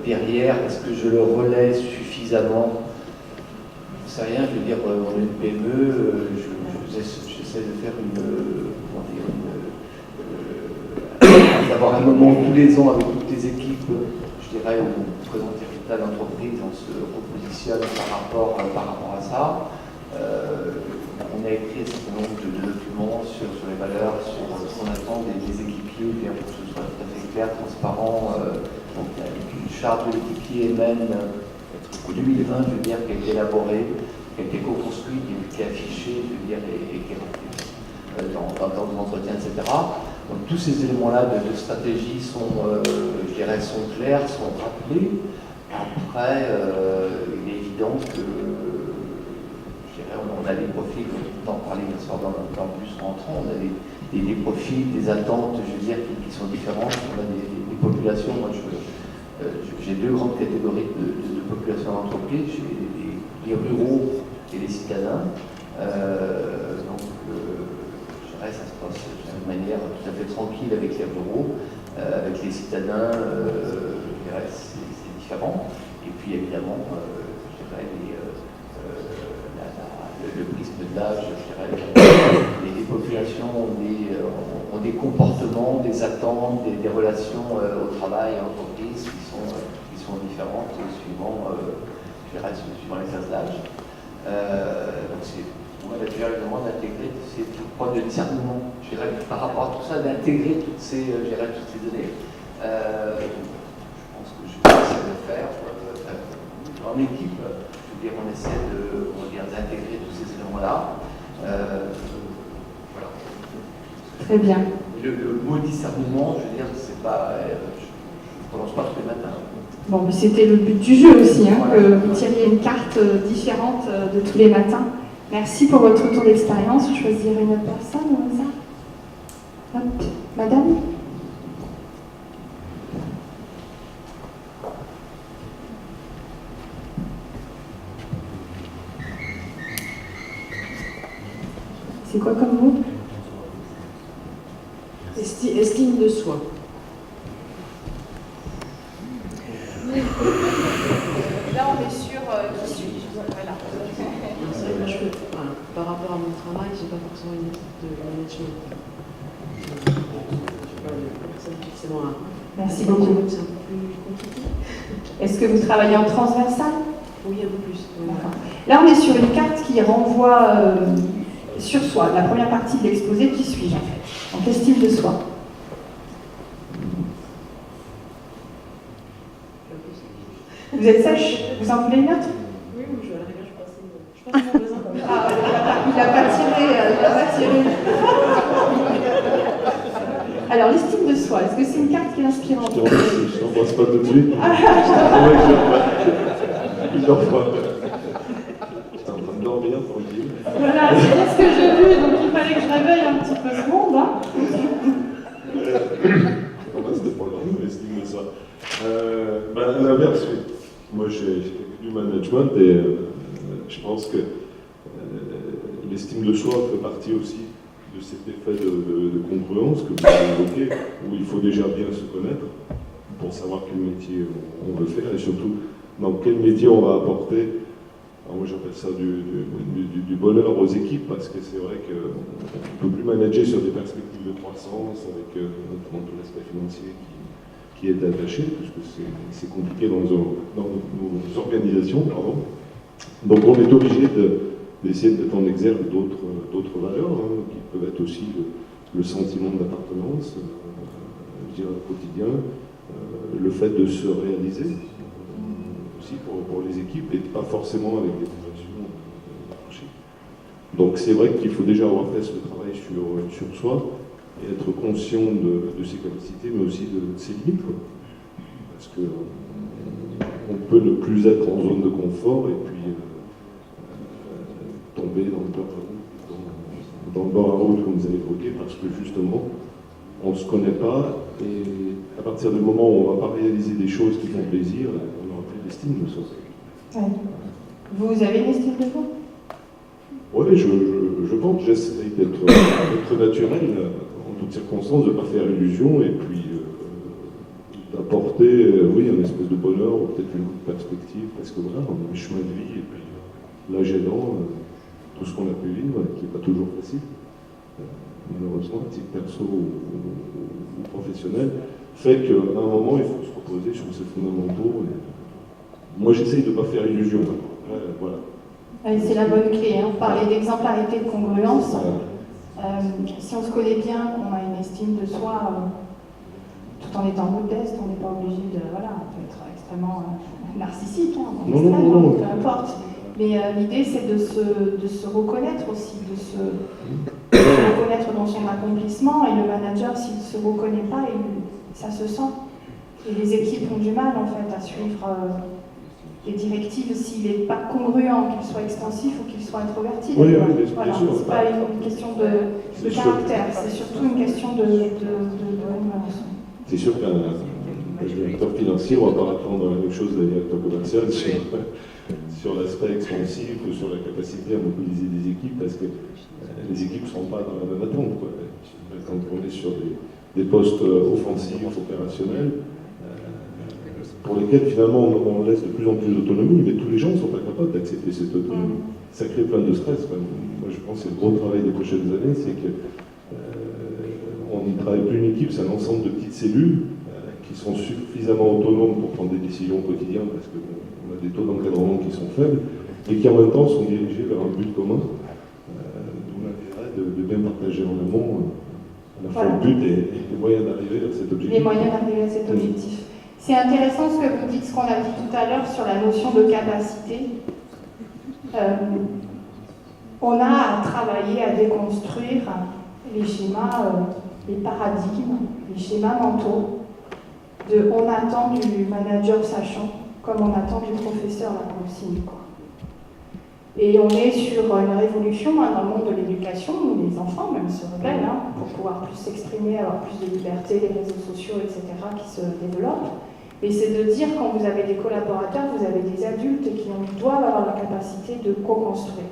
Derrière, est-ce que je le relaie suffisamment? Je ne sais rien, je veux dire, on est une PME, j'essaie de faire d'avoir un moment tous les ans avec toutes les équipes, je dirais, où on présente les résultats d'entreprise, on se repositionne par rapport à ça. On a écrit un certain nombre de documents sur les valeurs, sur ce qu'on attend des équipiers, pour que ce soit tout à fait clair, transparent. Donc il y a une charte de l'équipier MN 2020, je veux dire, qui a été élaborée, qui a été co-construite, qui est affichée, je veux dire, et qui est dans nos entretiens, etc. Donc tous ces éléments-là de stratégie sont, je dirais, sont clairs, sont rappelés. Après, il est évident que, je dirais, on a des profils, on en parlait bien sûr dans le bus rentrant, on a des profils, des attentes, je veux dire, qui sont différentes. On a des populations, moi j'ai deux grandes catégories de population d'entreprise, j'ai les ruraux et les citadins. Donc, je dirais, ça se passe de manière tout à fait tranquille avec les ruraux, avec les citadins, je dirais, c'est différent. Et puis évidemment, je dirais, le prisme de l'âge, je dirais, les populations ont des comportements, des attentes, des relations au travail, à l'entreprise qui sont différentes suivant, je dirais, suivant les classes d'âge. Donc c'est pour moi naturellement d'intégrer, c'est tout point de discernement, je dirais, par rapport à tout ça, d'intégrer toutes ces données. Je pense que je vais essayer de faire en équipe. Je veux dire, on essaie d'intégrer tous ces éléments-là. Voilà. Très bien. Le mot discernement, je veux dire, c'est pas, je ne prononce pas tous les matins. Bon, mais c'était le but du jeu aussi, hein, Voilà. que vous tiriez une carte différente de tous les matins. Merci pour votre retour d'expérience. Choisir une autre personne au hasard. Hop, madame. C'est quoi comme mot? Estime de soi. Là, on est sur qui suis-je. Voilà. Par rapport à mon travail, je n'ai pas forcément une équipe de management. Je pas de personne forcément. Merci beaucoup. C'est un peu plus compliqué. Est-ce que vous travaillez en transversal? Oui, un peu plus. D'accord. Là, on est sur une carte qui renvoie sur soi, la première partie de l'exposé, qui suis-je en fait? Donc, estime de soi. Vous êtes sèche? Vous en voulez une autre? Oui, je vais à la rigueur, je passe mon besoin comme ça. Ah, il n'a pas tiré. Alors, l'estime de soi, est-ce que c'est une carte qui est inspirante? Je t'embrasse pas tout de suite. Plusieurs fois. J'étais en train de dormir, tranquille. Voilà, c'est ce que j'ai vu, donc il fallait que je réveille un petit peu ce monde. Hein. C'était pas grave, l'estime de soi. À l'inverse, oui. Moi, j'ai fait du management et je pense que l'estime de soi fait partie aussi de cet effet de congruence que vous avez évoqué, où il faut déjà bien se connaître pour savoir quel métier on veut faire et surtout dans quel métier on va apporter. Alors moi j'appelle ça du bonheur aux équipes parce que c'est vrai qu'on ne peut plus manager sur des perspectives de croissance avec notamment tout l'aspect financier qui est attaché, puisque c'est compliqué dans nos organisations. Pardon. Donc on est obligé d'essayer de mettre en exergue d'autres valeurs, qui peuvent être aussi le sentiment d'appartenance, je dirais, au quotidien, le fait de se réaliser aussi pour les équipes et pas forcément avec des transactions hiérarchiques. Donc c'est vrai qu'il faut déjà avoir fait ce travail sur soi et être conscient de ses capacités, mais aussi de ses limites, quoi. Parce que on peut ne plus être en zone de confort et puis tomber dans le burn-out, comme vous avez évoqué, parce que justement, on ne se connaît pas, et à partir du moment où on ne va pas réaliser des choses qui font plaisir, on n'aura plus d'estime de soi. Ouais. Vous avez une estime de vous? Oui, je pense que j'essaie d'être naturel en toutes circonstances, de ne pas faire illusion, et puis d'apporter, oui, un espèce de bonheur, ou peut-être une perspective, parce que voilà, on a un chemin de vie, et puis l'âge aidant, tout ce qu'on a pu vivre, qui n'est pas toujours facile, malheureusement, à titre perso ou professionnel, fait qu'à un moment, il faut se reposer sur ses fondamentaux. Et moi, j'essaye de ne pas faire illusion. Voilà. C'est la bonne clé. Hein. Vous parlez d'exemplarité, de congruence. Si on se connaît bien, qu'on a une estime de soi, tout en étant modeste, on n'est pas obligé de, voilà, on peut être extrêmement narcissique, hein, non, peu importe. Mais l'idée, c'est de se reconnaître aussi, de se reconnaître dans son accomplissement. Et le manager, s'il ne se reconnaît pas, ça se sent. Et les équipes ont du mal, en fait, à suivre les directives s'il n'est pas congruent, qu'il soit expansif ou qu'il soit introverti. Oui, voilà. bien sûr. C'est pas une question de caractère, c'est surtout une question de congruence. C'est sûr qu'un directeur financier, on ne va pas attendre la même chose d'un directeur commercial sur l'aspect expansif ou sur la capacité à mobiliser des équipes, parce que les équipes ne sont pas dans la même attente, quoi. Quand on est sur des postes offensifs, opérationnels, pour lesquels finalement on laisse de plus en plus d'autonomie, mais tous les gens ne sont pas capables d'accepter cette autonomie. Ça crée plein de stress. Moi je pense que c'est le gros travail des prochaines années, c'est qu'on n'y travaille plus une équipe, c'est un ensemble de petites cellules qui sont suffisamment autonomes pour prendre des décisions au quotidien, parce qu'on a des taux d'encadrement qui sont faibles, et qui en même temps sont dirigés vers un but commun, d'où l'intérêt de bien partager en amont à la fois le but et les moyens d'arriver à cet objectif. Les moyens d'arriver à cet objectif. C'est intéressant ce que vous dites, ce qu'on a dit tout à l'heure sur la notion de capacité. On a à travailler, à déconstruire les schémas, les paradigmes, les schémas mentaux. On attend du manager sachant, comme on attend du professeur la consigne, quoi. Et on est sur une révolution dans le monde de l'éducation où les enfants même se rebellent pour pouvoir plus s'exprimer, avoir plus de liberté, les réseaux sociaux, etc. qui se développent. Et c'est de dire, quand vous avez des collaborateurs, vous avez des adultes qui doivent avoir la capacité de co-construire.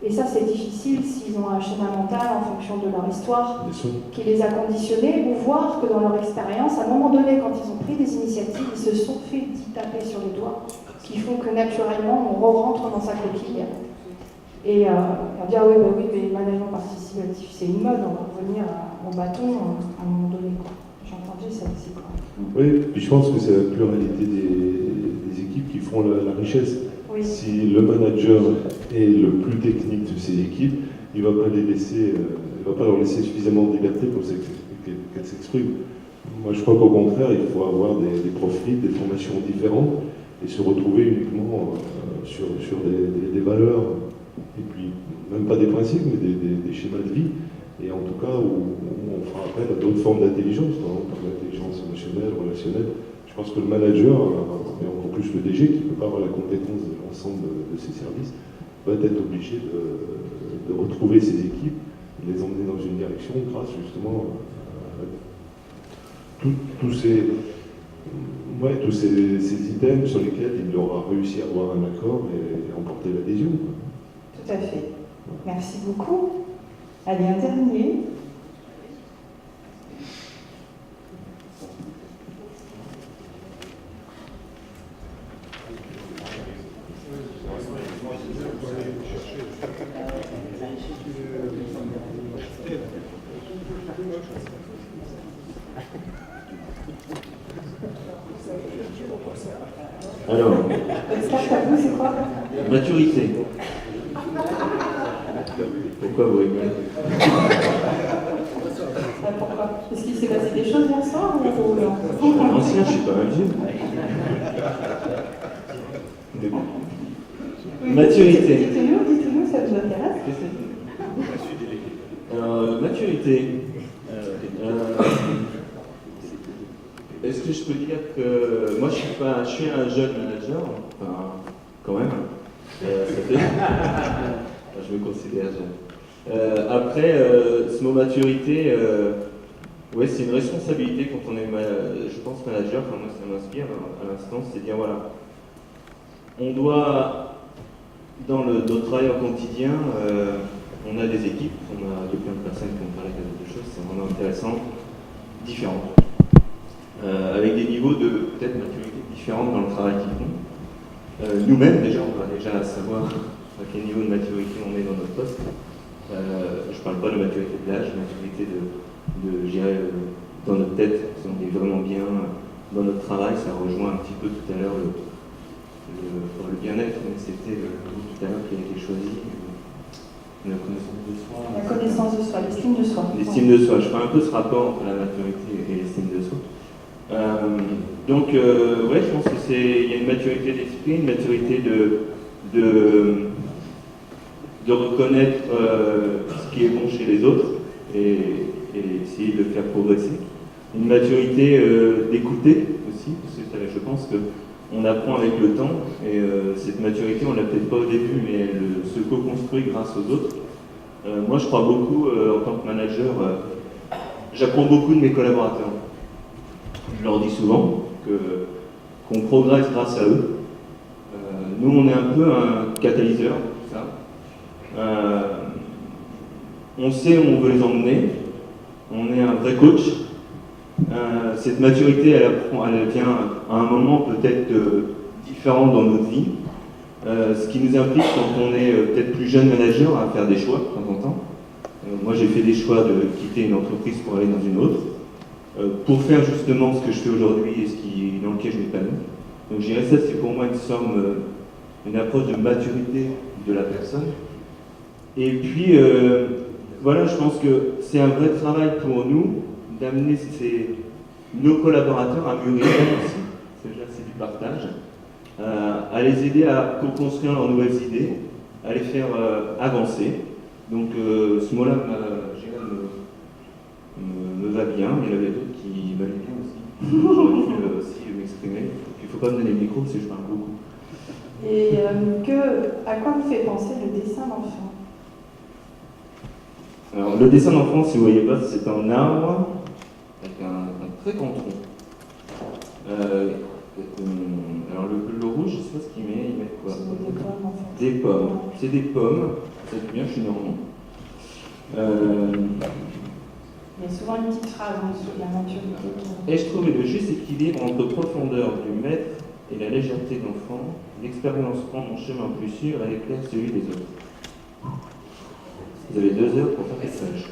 Et ça, c'est difficile s'ils ont un schéma mental en fonction de leur histoire qui les a conditionnés, ou voir que dans leur expérience, à un moment donné, quand ils ont pris des initiatives, ils se sont fait taper sur les doigts, qui font que naturellement, on rentre dans sa coquille. Et on va dire, oui, mais le management participatif, c'est une mode, on va revenir au bâton à un moment donné, quoi. J'ai entendu ça aussi, quoi. Oui, puis je pense que c'est la pluralité des équipes qui font la richesse. Oui. Si le manager est le plus technique de ses équipes, il ne va pas leur laisser suffisamment de liberté pour qu'elles s'expriment. Moi, je crois qu'au contraire, il faut avoir des profils, des formations différentes et se retrouver uniquement sur des valeurs, et puis même pas des principes, mais des schémas de vie. Et en tout cas, où on fera appel à d'autres formes d'intelligence, par exemple l'intelligence émotionnelle, relationnelle. Je pense que le manager, et encore plus le DG, qui ne peut pas avoir la compétence de l'ensemble de ses services, va être obligé de retrouver ses équipes, de les emmener dans une direction grâce justement à tous ces items sur lesquels il aura réussi à avoir un accord et emporter l'adhésion. Tout à fait. Merci beaucoup. Allez, un dernier. Alors, Votre carte à vous, c'est quoi? maturité. Pourquoi vous rigolez? Pourquoi? Est-ce qu'il s'est passé des choses hier soir ou... Je suis un ancien, je suis pas un vieux. Oui, Maturité. Dites-nous, ça vous intéresse? Alors, maturité. Est-ce que je peux dire que moi je suis un jeune manager, enfin, quand même. Ça fait... je me considère jeune. Après, ce mot maturité, ouais, c'est une responsabilité quand on est, je pense, manager. Enfin, moi, ça m'inspire à l'instant, c'est dire voilà, on doit, dans notre travail au quotidien, on a des équipes, il y a plein de personnes qui ont parlé de choses, c'est vraiment intéressant, différentes. Avec des niveaux de peut-être maturité différentes dans le travail qu'ils font. Nous-mêmes, déjà, on doit déjà savoir à quel niveau de maturité on est dans notre poste. Je ne parle pas de maturité de l'âge, maturité de gérer dans notre tête, si on est vraiment bien dans notre travail. Ça rejoint un petit peu tout à l'heure le bien-être, mais c'était tout à l'heure qui a été choisi. La connaissance de soi. La connaissance de soi, l'estime de soi. L'estime de soi. Je fais un peu ce rapport entre la maturité et l'estime de soi. Donc, ouais, je pense que il y a une maturité d'esprit, une maturité de reconnaître ce qui est bon chez les autres et essayer de le faire progresser. Une maturité d'écouter aussi, parce que je pense qu'on apprend avec le temps et cette maturité, on ne l'a peut-être pas au début, mais elle se co-construit grâce aux autres. Moi, je crois beaucoup, en tant que manager, j'apprends beaucoup de mes collaborateurs. Je leur dis souvent qu'on progresse grâce à eux. Nous, on est un peu un catalyseur, tout ça. On sait où on veut les emmener. On est un vrai coach. Cette maturité, elle vient à un moment peut-être différent dans notre vie. Ce qui nous implique, quand on est peut-être plus jeune manager, à faire des choix de temps en temps. Moi, j'ai fait des choix de quitter une entreprise pour aller dans une autre. Pour faire justement ce que je fais aujourd'hui et dans lequel je m'épanouis. Donc je dirais ça, c'est pour moi une approche de maturité de la personne. Et puis, voilà, je pense que c'est un vrai travail pour nous d'amener nos collaborateurs à mûrir aussi, c'est du partage, à les aider à co-construire leurs nouvelles idées, à les faire avancer. Donc ce mot-là, me va bien, il y en avait d'autres qui m'allaient bien aussi. J'aurais pu aussi m'exprimer. Il ne faut pas me donner le micro parce que je parle beaucoup. Et à quoi vous fait penser le dessin d'enfant? Alors, le dessin d'enfant, si vous ne voyez pas, c'est un arbre avec un très grand tronc. Alors, le rouge, je ne sais pas ce qu'il met. Il met quoi? C'est des pommes, en fait. Des pommes. C'est des pommes. Ça fait bien, je suis normand. Il y a souvent une petite phrase en dessous de la maturité. Ai-je trouvé le juste équilibre entre profondeur du maître et la légèreté de l'enfant? L'expérience prend mon chemin plus sûr et éclaire celui des autres. Vous avez 2 heures pour faire ce message.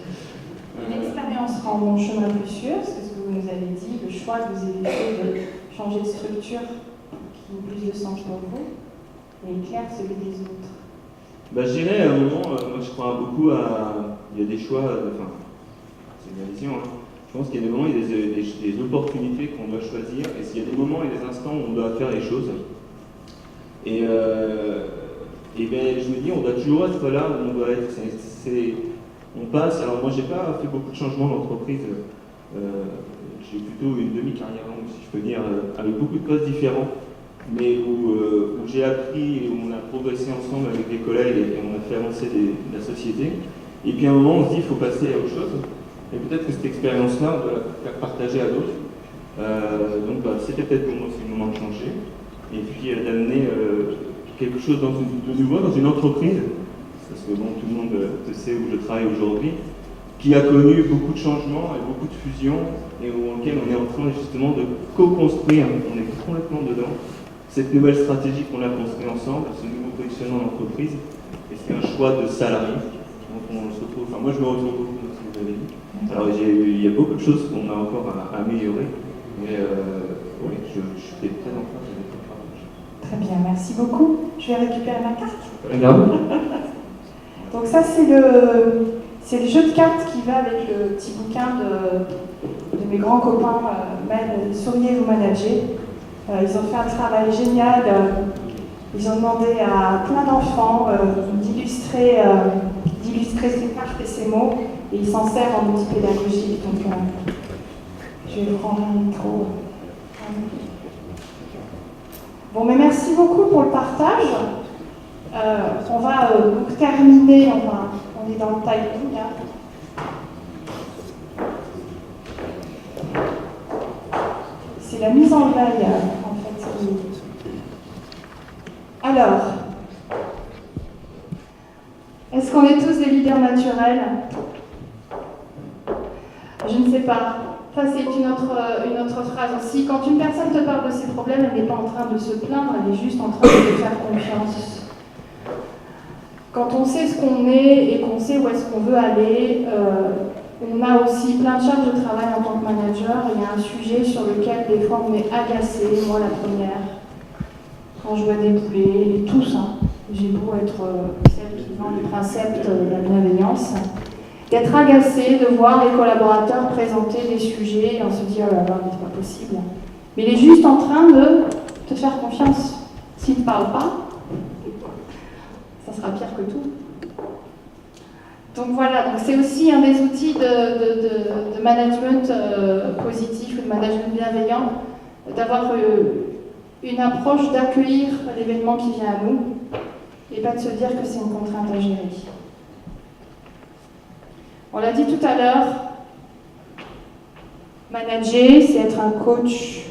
L'expérience rend mon chemin plus sûr, c'est ce que vous nous avez dit, le choix que vous avez fait de changer de structure qui a plus de sens pour vous, et éclaire celui des autres. Je dirais à un moment, moi je crois beaucoup à. Il y a des choix, enfin, c'est ma vision, hein. Je pense qu'il y a des moments, il y a des opportunités qu'on doit choisir, et s'il y a des moments et des instants où on doit faire les choses. Et bien, je me dis, on doit toujours être là où on doit être. On passe, alors moi j'ai pas fait beaucoup de changements d'entreprise, j'ai plutôt une demi-carrière longue, si je peux dire, avec beaucoup de postes différents, mais où j'ai appris et où on a progressé ensemble avec des collègues et on a fait avancer la société. Et puis à un moment, on se dit, il faut passer à autre chose. Et peut-être que cette expérience-là, on doit la faire partager à d'autres. Donc c'était peut-être pour moi aussi le moment de changer. Et puis d'amener quelque chose de nouveau dans une entreprise. Parce que bon, tout le monde sait où je travaille aujourd'hui, qui a connu beaucoup de changements et beaucoup de fusions, et auquel on est en train justement de co-construire, on est complètement dedans, cette nouvelle stratégie qu'on a construite ensemble, ce nouveau positionnement d'entreprise, et c'est un choix de salariés. Donc on se retrouve, enfin moi je me retrouve beaucoup dans ce que vous avez dit. Alors il y a beaucoup de choses qu'on a encore à améliorer, mais oui, je suis très en face de votre travail. Très bien, merci beaucoup. Je vais récupérer ma carte. Regarde. Donc ça, C'est le jeu de cartes qui va avec le petit bouquin de mes grands copains, Souriez, vous managez. Ils ont fait un travail génial. Ils ont demandé à plein d'enfants d'illustrer ces cartes et ces mots, et ils s'en servent en outil pédagogique. Donc, je vais vous rendre un micro. Bon, mais merci beaucoup pour le partage. On va donc terminer, on est dans le timing. Hein. C'est la mise en veille, en fait. Alors, est-ce qu'on est tous des leaders naturels? Je ne sais pas. Ça, c'est une autre phrase aussi. Quand une personne te parle de ses problèmes, elle n'est pas en train de se plaindre, elle est juste en train de te faire confiance. Quand on sait ce qu'on est et qu'on sait où est-ce qu'on veut aller, on a aussi plein de charges de travail en tant que manager. Il y a un sujet sur lequel des fois on est agacé, moi la première, quand je vois débouler, et tous, hein. J'ai beau être celle qui vend les préceptes de la bienveillance, d'être agacé de voir les collaborateurs présenter des sujets et on se dit oh là là, mais c'est pas possible. Mais il est juste en train de te faire confiance. S'il ne te parle pas, ça sera pire que tout. Donc voilà, donc c'est aussi un des outils de management positif ou de management bienveillant, d'avoir une approche d'accueillir l'événement qui vient à nous et pas de se dire que c'est une contrainte à gérer. On l'a dit tout à l'heure, manager, c'est être un coach.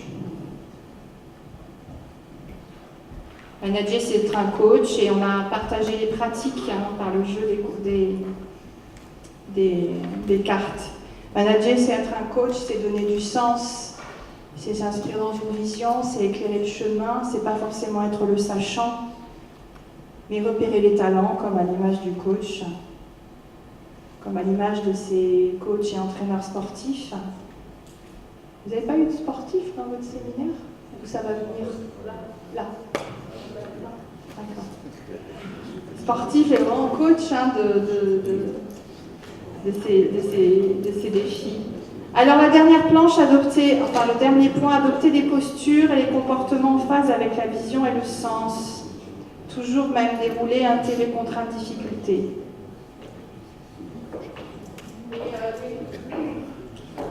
Manager, c'est être un coach, et on a partagé les pratiques par le jeu des cartes. Manager, c'est être un coach, c'est donner du sens, c'est s'inscrire dans une vision, c'est éclairer le chemin, c'est pas forcément être le sachant, mais repérer les talents, comme à l'image du coach, comme à l'image de ces coachs et entraîneurs sportifs. Vous n'avez pas eu de sportif dans votre séminaire? Ou ça va venir là? D'accord. Sportif est vraiment coach de ces défis. Alors la dernière planche, le dernier point, adopter des postures et les comportements en phase avec la vision et le sens. Toujours même dérouler intérêt, contrainte, difficulté.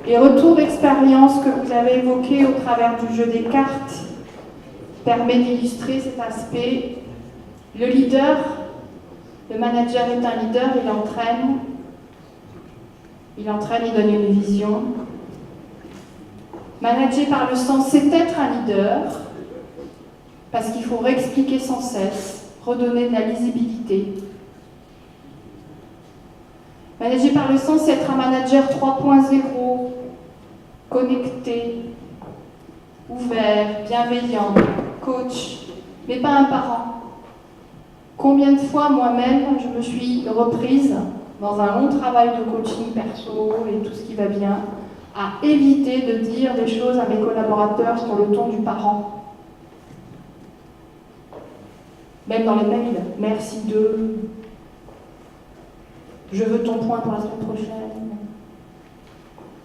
Les retours d'expérience que vous avez évoqués au travers du jeu des cartes permet d'illustrer cet aspect. Le leader, le manager est un leader, il entraîne, il donne une vision. Manager par le sens, c'est être un leader, parce qu'il faut réexpliquer sans cesse, redonner de la lisibilité. Manager par le sens, c'est être un manager 3.0, connecté, ouvert, bienveillant, coach, mais pas un parent. Combien de fois moi-même je me suis reprise dans un long travail de coaching perso et tout ce qui va bien, à éviter de dire des choses à mes collaborateurs sur le ton du parent. Même dans les mails, merci de, je veux ton point pour la semaine prochaine.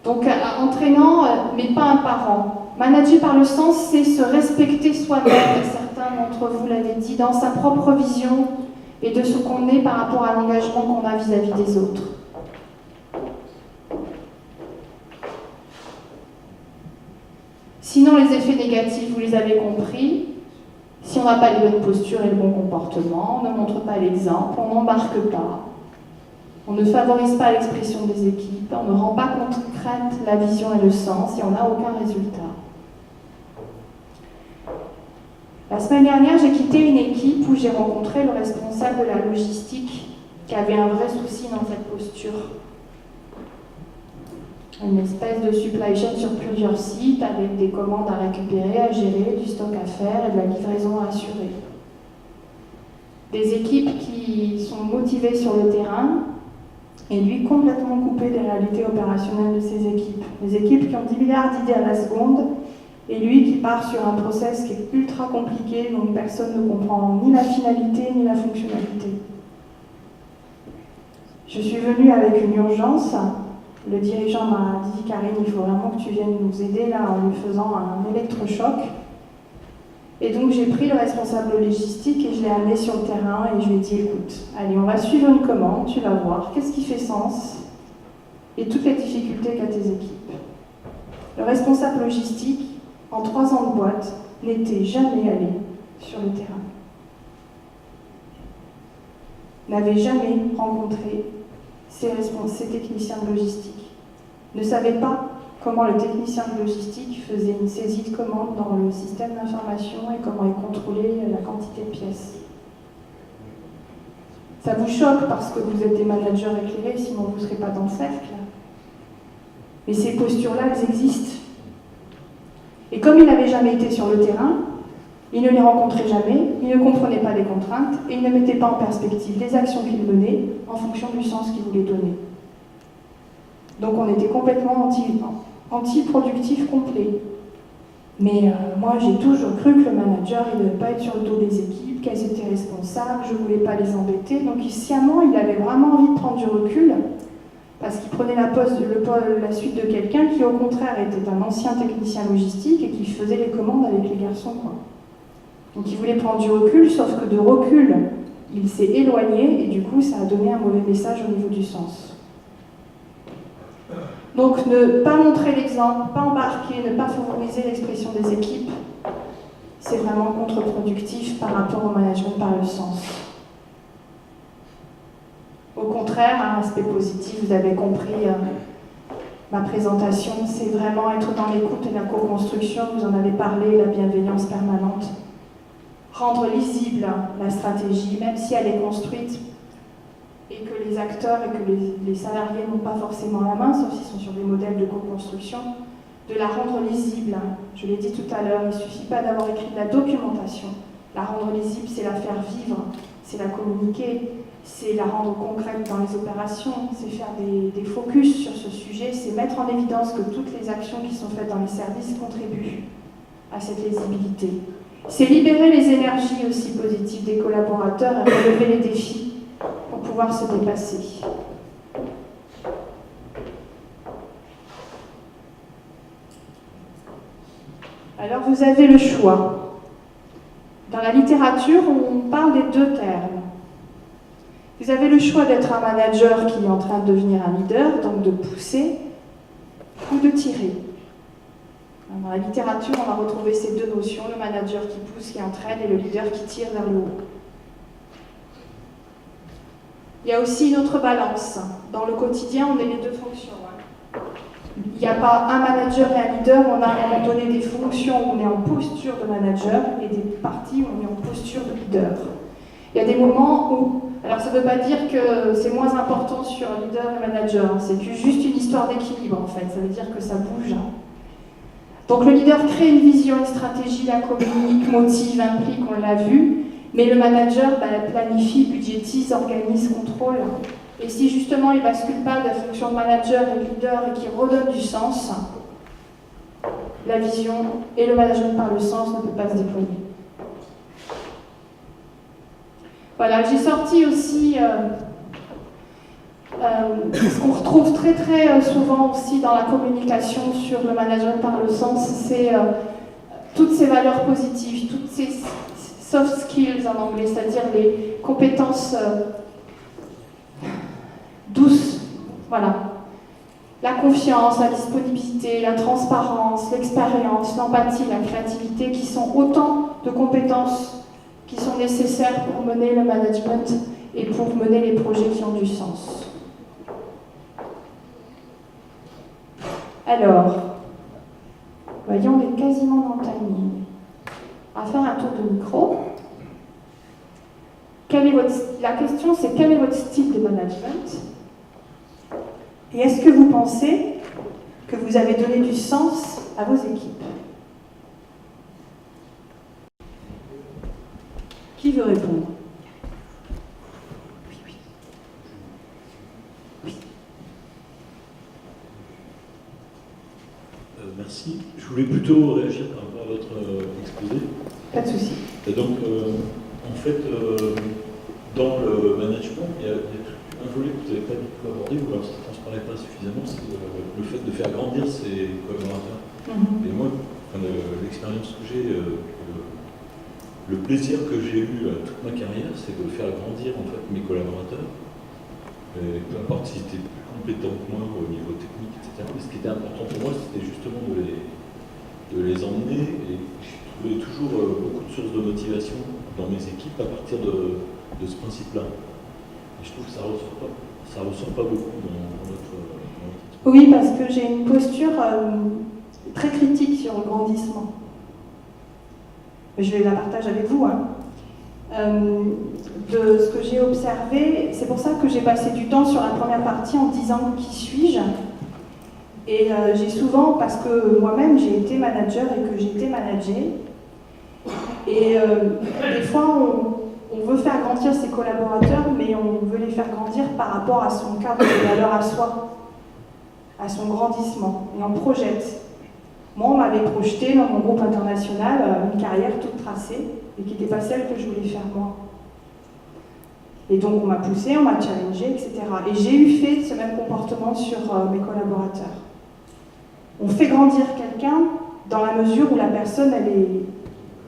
Donc entraînant, mais pas un parent. Manager par le sens, c'est se respecter soi-même, certains d'entre vous l'avaient dit, dans sa propre vision et de ce qu'on est par rapport à l'engagement qu'on a vis-à-vis des autres. Sinon, les effets négatifs, vous les avez compris. Si on n'a pas les bonnes postures et le bon comportement, on ne montre pas l'exemple, on n'embarque pas, on ne favorise pas l'expression des équipes, on ne rend pas concrète la vision et le sens et on n'a aucun résultat. La semaine dernière, j'ai quitté une équipe où j'ai rencontré le responsable de la logistique qui avait un vrai souci dans cette posture. Une espèce de supply chain sur plusieurs sites avec des commandes à récupérer, à gérer, du stock à faire et de la livraison à assurer. Des équipes qui sont motivées sur le terrain et lui complètement coupé des réalités opérationnelles de ses équipes. Des équipes qui ont 10 milliards d'idées à la seconde et lui qui part sur un process qui est ultra compliqué dont personne ne comprend ni la finalité ni la fonctionnalité. Je suis venue avec une urgence. Le dirigeant m'a dit, Karine, il faut vraiment que tu viennes nous aider là en lui faisant un électrochoc. Et donc j'ai pris le responsable logistique et je l'ai amené sur le terrain et je lui ai dit, écoute, allez, on va suivre une commande, tu vas voir, qu'est-ce qui fait sens et toutes les difficultés qu'a tes équipes. Le responsable logistique, en 3 ans de boîte, n'était jamais allé sur le terrain. N'avait jamais rencontré ces techniciens de logistique. Ne savait pas comment le technicien de logistique faisait une saisie de commande dans le système d'information et comment il contrôlait la quantité de pièces. Ça vous choque parce que vous êtes des managers éclairés, sinon vous ne serez pas dans le cercle. Mais ces postures-là, elles existent. Et comme il n'avait jamais été sur le terrain, il ne les rencontrait jamais, il ne comprenait pas les contraintes et il ne mettait pas en perspective les actions qu'il menait en fonction du sens qu'il voulait donner. Donc on était complètement anti-productif complet. Mais moi j'ai toujours cru que le manager il ne devait pas être sur le dos des équipes, qu'elles étaient responsables, je ne voulais pas les embêter. Donc sciemment il avait vraiment envie de prendre du recul parce qu'il prenait la suite de quelqu'un qui au contraire était un ancien technicien logistique et qui faisait les commandes avec les garçons, quoi. Donc il voulait prendre du recul, sauf que de recul, il s'est éloigné et du coup ça a donné un mauvais message au niveau du sens. Donc ne pas montrer l'exemple, pas embarquer, ne pas favoriser l'expression des équipes, c'est vraiment contre-productif par rapport au management par le sens. Au contraire, un aspect positif, vous avez compris ma présentation, c'est vraiment être dans l'écoute et la co-construction, vous en avez parlé, la bienveillance permanente. Rendre lisible la stratégie, même si elle est construite, et que les acteurs et que les salariés n'ont pas forcément la main, sauf s'ils sont sur des modèles de co-construction, de la rendre lisible. Je l'ai dit tout à l'heure, il ne suffit pas d'avoir écrit de la documentation. La rendre lisible, c'est la faire vivre, c'est la communiquer, c'est la rendre concrète dans les opérations, c'est faire des focus sur ce sujet, c'est mettre en évidence que toutes les actions qui sont faites dans les services contribuent à cette lisibilité. C'est libérer les énergies aussi positives des collaborateurs et relever les défis pour pouvoir se dépasser. Alors vous avez le choix. Dans la littérature, on parle des 2 termes. Vous avez le choix d'être un manager qui est en train de devenir un leader, donc de pousser, ou de tirer. Dans la littérature, on va retrouver ces 2 notions, le manager qui pousse, qui entraîne, et le leader qui tire vers le haut. Il y a aussi une autre balance. Dans le quotidien, on est les 2 fonctions. Il n'y a pas un manager et un leader, on a à un moment donné des fonctions où on est en posture de manager et des parties où on est en posture de leader. Il y a des moments où, alors ça ne veut pas dire que c'est moins important sur leader et manager, c'est juste une histoire d'équilibre en fait, ça veut dire que ça bouge. Donc le leader crée une vision, une stratégie, la communique, motive, implique, on l'a vu, mais le manager planifie, budgétise, organise, contrôle. Et si justement il ne bascule pas de la fonction de manager et de leader et qu'il redonne du sens, la vision et le management par le sens ne peut pas se déployer. Voilà, j'ai sorti aussi ce qu'on retrouve très très souvent aussi dans la communication sur le management par le sens, c'est toutes ces valeurs positives, toutes ces soft skills en anglais, c'est-à-dire les compétences douces, voilà. La confiance, la disponibilité, la transparence, l'expérience, l'empathie, la créativité, qui sont autant de compétences qui sont nécessaires pour mener le management et pour mener les projets qui ont du sens. Alors, voyons, on est quasiment dans le timing. On va faire un tour de micro. La question, c'est quel est votre style de management? Et est-ce que vous pensez que vous avez donné du sens à vos équipes? Qui veut répondre? Oui. Merci. Je voulais plutôt réagir par rapport à votre exposé. Pas de souci. Et donc, en fait, dans le management, il y a un volet que vous n'avez pas du tout abordé, ou alors ça ne transparaît pas suffisamment, c'est le fait de faire grandir ses collaborateurs. Et moi, l'expérience que j'ai, le plaisir que j'ai eu toute ma carrière, c'est de faire grandir en fait mes collaborateurs. Et peu importe s'ils étaient plus compétents que moi au niveau technique, etc. Mais ce qui était important pour moi, c'était justement de les emmener. Et j'ai trouvé toujours beaucoup de sources de motivation dans mes équipes à partir de ce principe-là. Et je trouve que ça ressort pas beaucoup dans notre équipe. Oui, parce que j'ai une posture très critique sur le grandissement. Je vais la partager avec vous. De ce que j'ai observé, c'est pour ça que j'ai passé du temps sur la première partie en disant qui suis-je. Et j'ai souvent, parce que moi-même j'ai été manager et que j'ai été managée, et des fois on veut faire grandir ses collaborateurs, mais on veut les faire grandir par rapport à son cadre de valeur à soi, à son grandissement, et on projette. Moi, on m'avait projeté dans mon groupe international une carrière toute tracée, et qui n'était pas celle que je voulais faire moi. Et donc on m'a poussé, on m'a challengé, etc. Et j'ai eu fait ce même comportement sur mes collaborateurs. On fait grandir quelqu'un dans la mesure où la personne,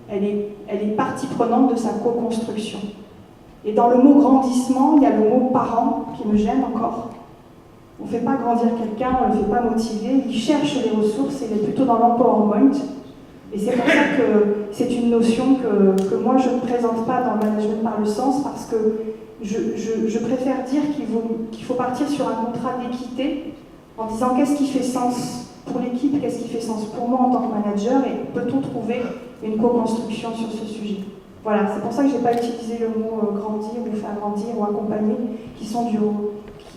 elle est partie prenante de sa co-construction. Et dans le mot grandissement, il y a le mot parent qui me gêne encore. On ne fait pas grandir quelqu'un, on ne le fait pas motiver, il cherche les ressources, il est plutôt dans l'empowerment. Et c'est pour ça que c'est une notion que moi je ne présente pas dans le management par le sens, parce que je préfère dire qu'il faut partir sur un contrat d'équité en disant qu'est-ce qui fait sens pour l'équipe, qu'est-ce qui fait sens pour moi en tant que manager, et peut-on trouver une co-construction sur ce sujet. Voilà, c'est pour ça que je n'ai pas utilisé le mot grandir ou faire grandir ou accompagner, qui sont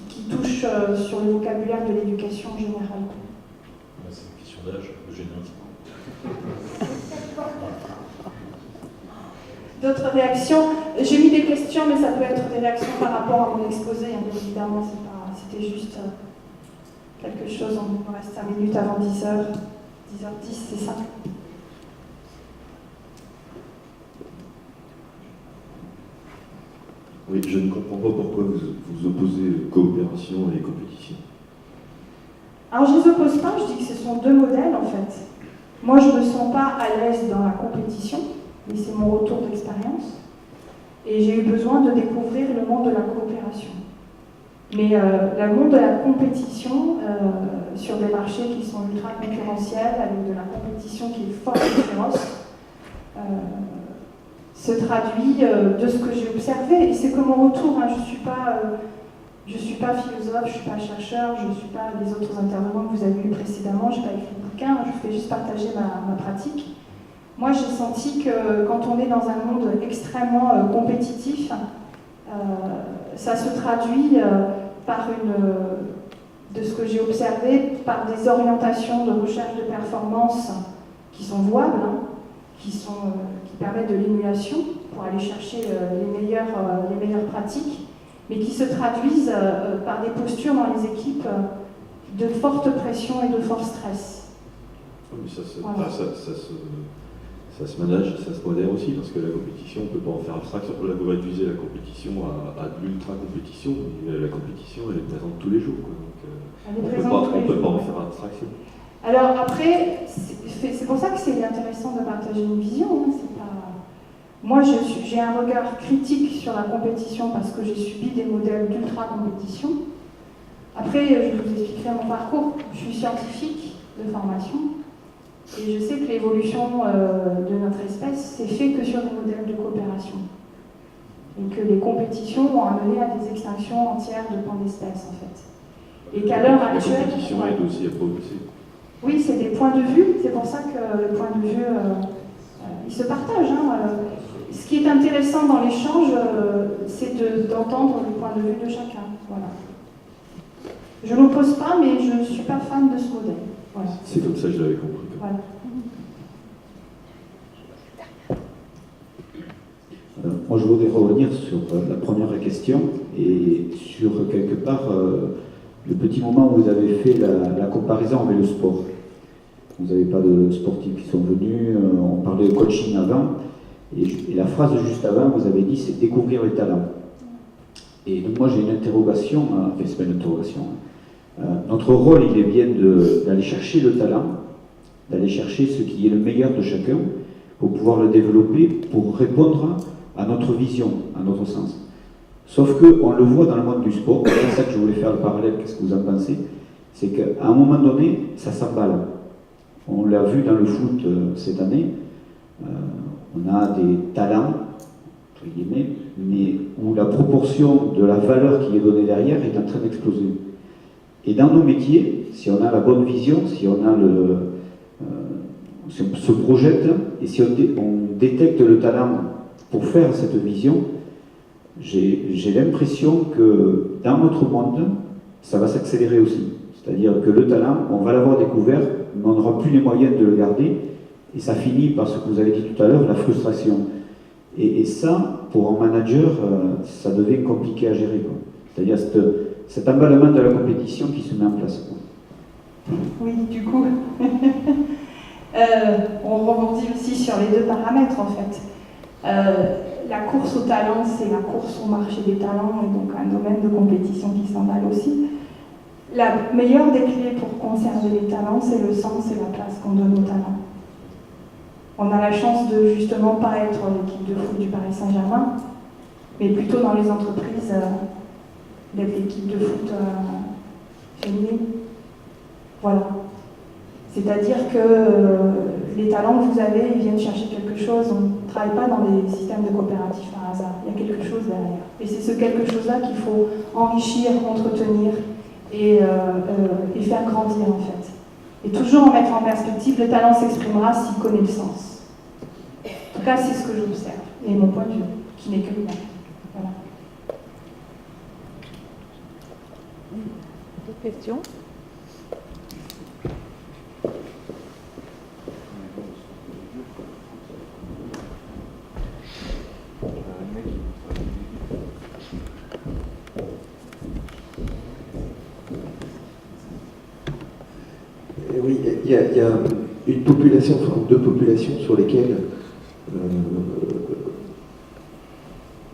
qui touchent sur le vocabulaire de l'éducation générale. C'est une question d'âge, généralement. D'autres réactions? J'ai mis des questions, mais ça peut être des réactions par rapport à mon exposé, hein, bien évidemment, c'était juste quelque chose, on nous reste 5 minutes avant 10h, 10h10, c'est ça. Oui, je ne comprends pas pourquoi vous opposez coopération et compétition. Alors je ne les oppose pas, je dis que ce sont deux modèles en fait. Moi je ne me sens pas à l'aise dans la compétition, mais c'est mon retour d'expérience. Et j'ai eu besoin de découvrir le monde de la coopération. Mais le monde de la compétition, sur des marchés qui sont ultra concurrentiels, avec de la compétition qui est forte et féroce, se traduit de ce que j'ai observé. Et c'est que mon retour, hein, je ne suis pas philosophe, je ne suis pas chercheur, je ne suis pas les autres intervenants que vous avez eu précédemment, je n'ai pas écrit de bouquin, je fais juste partager ma pratique. Moi, j'ai senti que quand on est dans un monde extrêmement compétitif, ça se traduit par de ce que j'ai observé, par des orientations de recherche de performance qui sont voables, hein, qui permettent de l'émulation pour aller chercher les meilleures pratiques, mais qui se traduisent par des postures dans les équipes de forte pression et de fort stress. Oui, ça se manage, ça se modère aussi, parce que la compétition, on ne peut pas en faire abstraction. On va réduire la compétition à de l'ultra-compétition, mais la compétition, elle est présente tous les jours. Quoi. Donc, on ne peut pas en faire abstraction. Alors après, c'est pour ça que c'est intéressant de partager une vision. Hein, moi, j'ai un regard critique sur la compétition parce que j'ai subi des modèles d'ultra-compétition. Après, je vous expliquerai mon parcours. Je suis scientifique de formation et je sais que l'évolution de notre espèce s'est fait que sur des modèles de coopération. Et que les compétitions ont amené à des extinctions entières de pans d'espèces, en fait. Et qu'à l'heure actuelle... La compétition aide aussi à progresser. Oui, c'est des points de vue. C'est pour ça que le point de vue, il se partage. Hein. Ce qui est intéressant dans l'échange, c'est d'entendre le point de vue de chacun. Voilà. Je ne m'oppose pas, mais je ne suis pas fan de ce modèle. Voilà. C'est comme ça que je l'avais compris. Voilà. Moi, je voudrais revenir sur la première question et sur quelque part le petit moment où vous avez fait la comparaison avec le sport. Vous n'avez pas de sportifs qui sont venus, on parlait de coaching avant, et la phrase juste avant, vous avez dit c'est découvrir les talents. Et donc moi j'ai une interrogation, enfin c'est pas une interrogation. Notre rôle il est bien d'aller chercher le talent, d'aller chercher ce qui est le meilleur de chacun pour pouvoir le développer, pour répondre à notre vision, à notre sens. Sauf qu'on le voit dans le monde du sport, c'est ça que je voulais faire le parallèle, qu'est-ce que vous en pensez? C'est qu'à un moment donné, ça s'emballe. On l'a vu dans le foot cette année, on a des talents, entre guillemets, mais où la proportion de la valeur qui est donnée derrière est en train d'exploser. Et dans nos métiers, si on a la bonne vision, si on a si on se projette, et si on détecte le talent pour faire cette vision, j'ai l'impression que dans notre monde, ça va s'accélérer aussi. C'est-à-dire que le talent, on va l'avoir découvert, mais on n'aura plus les moyens de le garder, et ça finit par ce que vous avez dit tout à l'heure, la frustration. Et ça, pour un manager, ça devient compliqué à gérer. C'est-à-dire cet emballement de la compétition qui se met en place. Oui, du coup, on rebondit aussi sur les deux paramètres en fait. La course au talent, c'est la course au marché des talents, et donc un domaine de compétition qui s'emballe aussi. La meilleure des clés pour conserver les talents, c'est le sens et la place qu'on donne aux talents. On a la chance de justement pas être l'équipe de foot du Paris Saint-Germain, mais plutôt dans les entreprises d'être l'équipe de foot féminine. Voilà. C'est-à-dire que les talents que vous avez, ils viennent chercher quelque chose. On ne travaille pas dans des systèmes de coopératifs par hasard. Il y a quelque chose derrière. Et c'est ce quelque chose-là qu'il faut enrichir, entretenir et faire grandir en fait. Et toujours en mettre en perspective, le talent s'exprimera s'il connaît le sens. En tout cas, c'est ce que j'observe. Et mon point de vue, qui n'est que le mien. Voilà. D'autres questions ? Oui, il y a une population, enfin deux populations sur lesquelles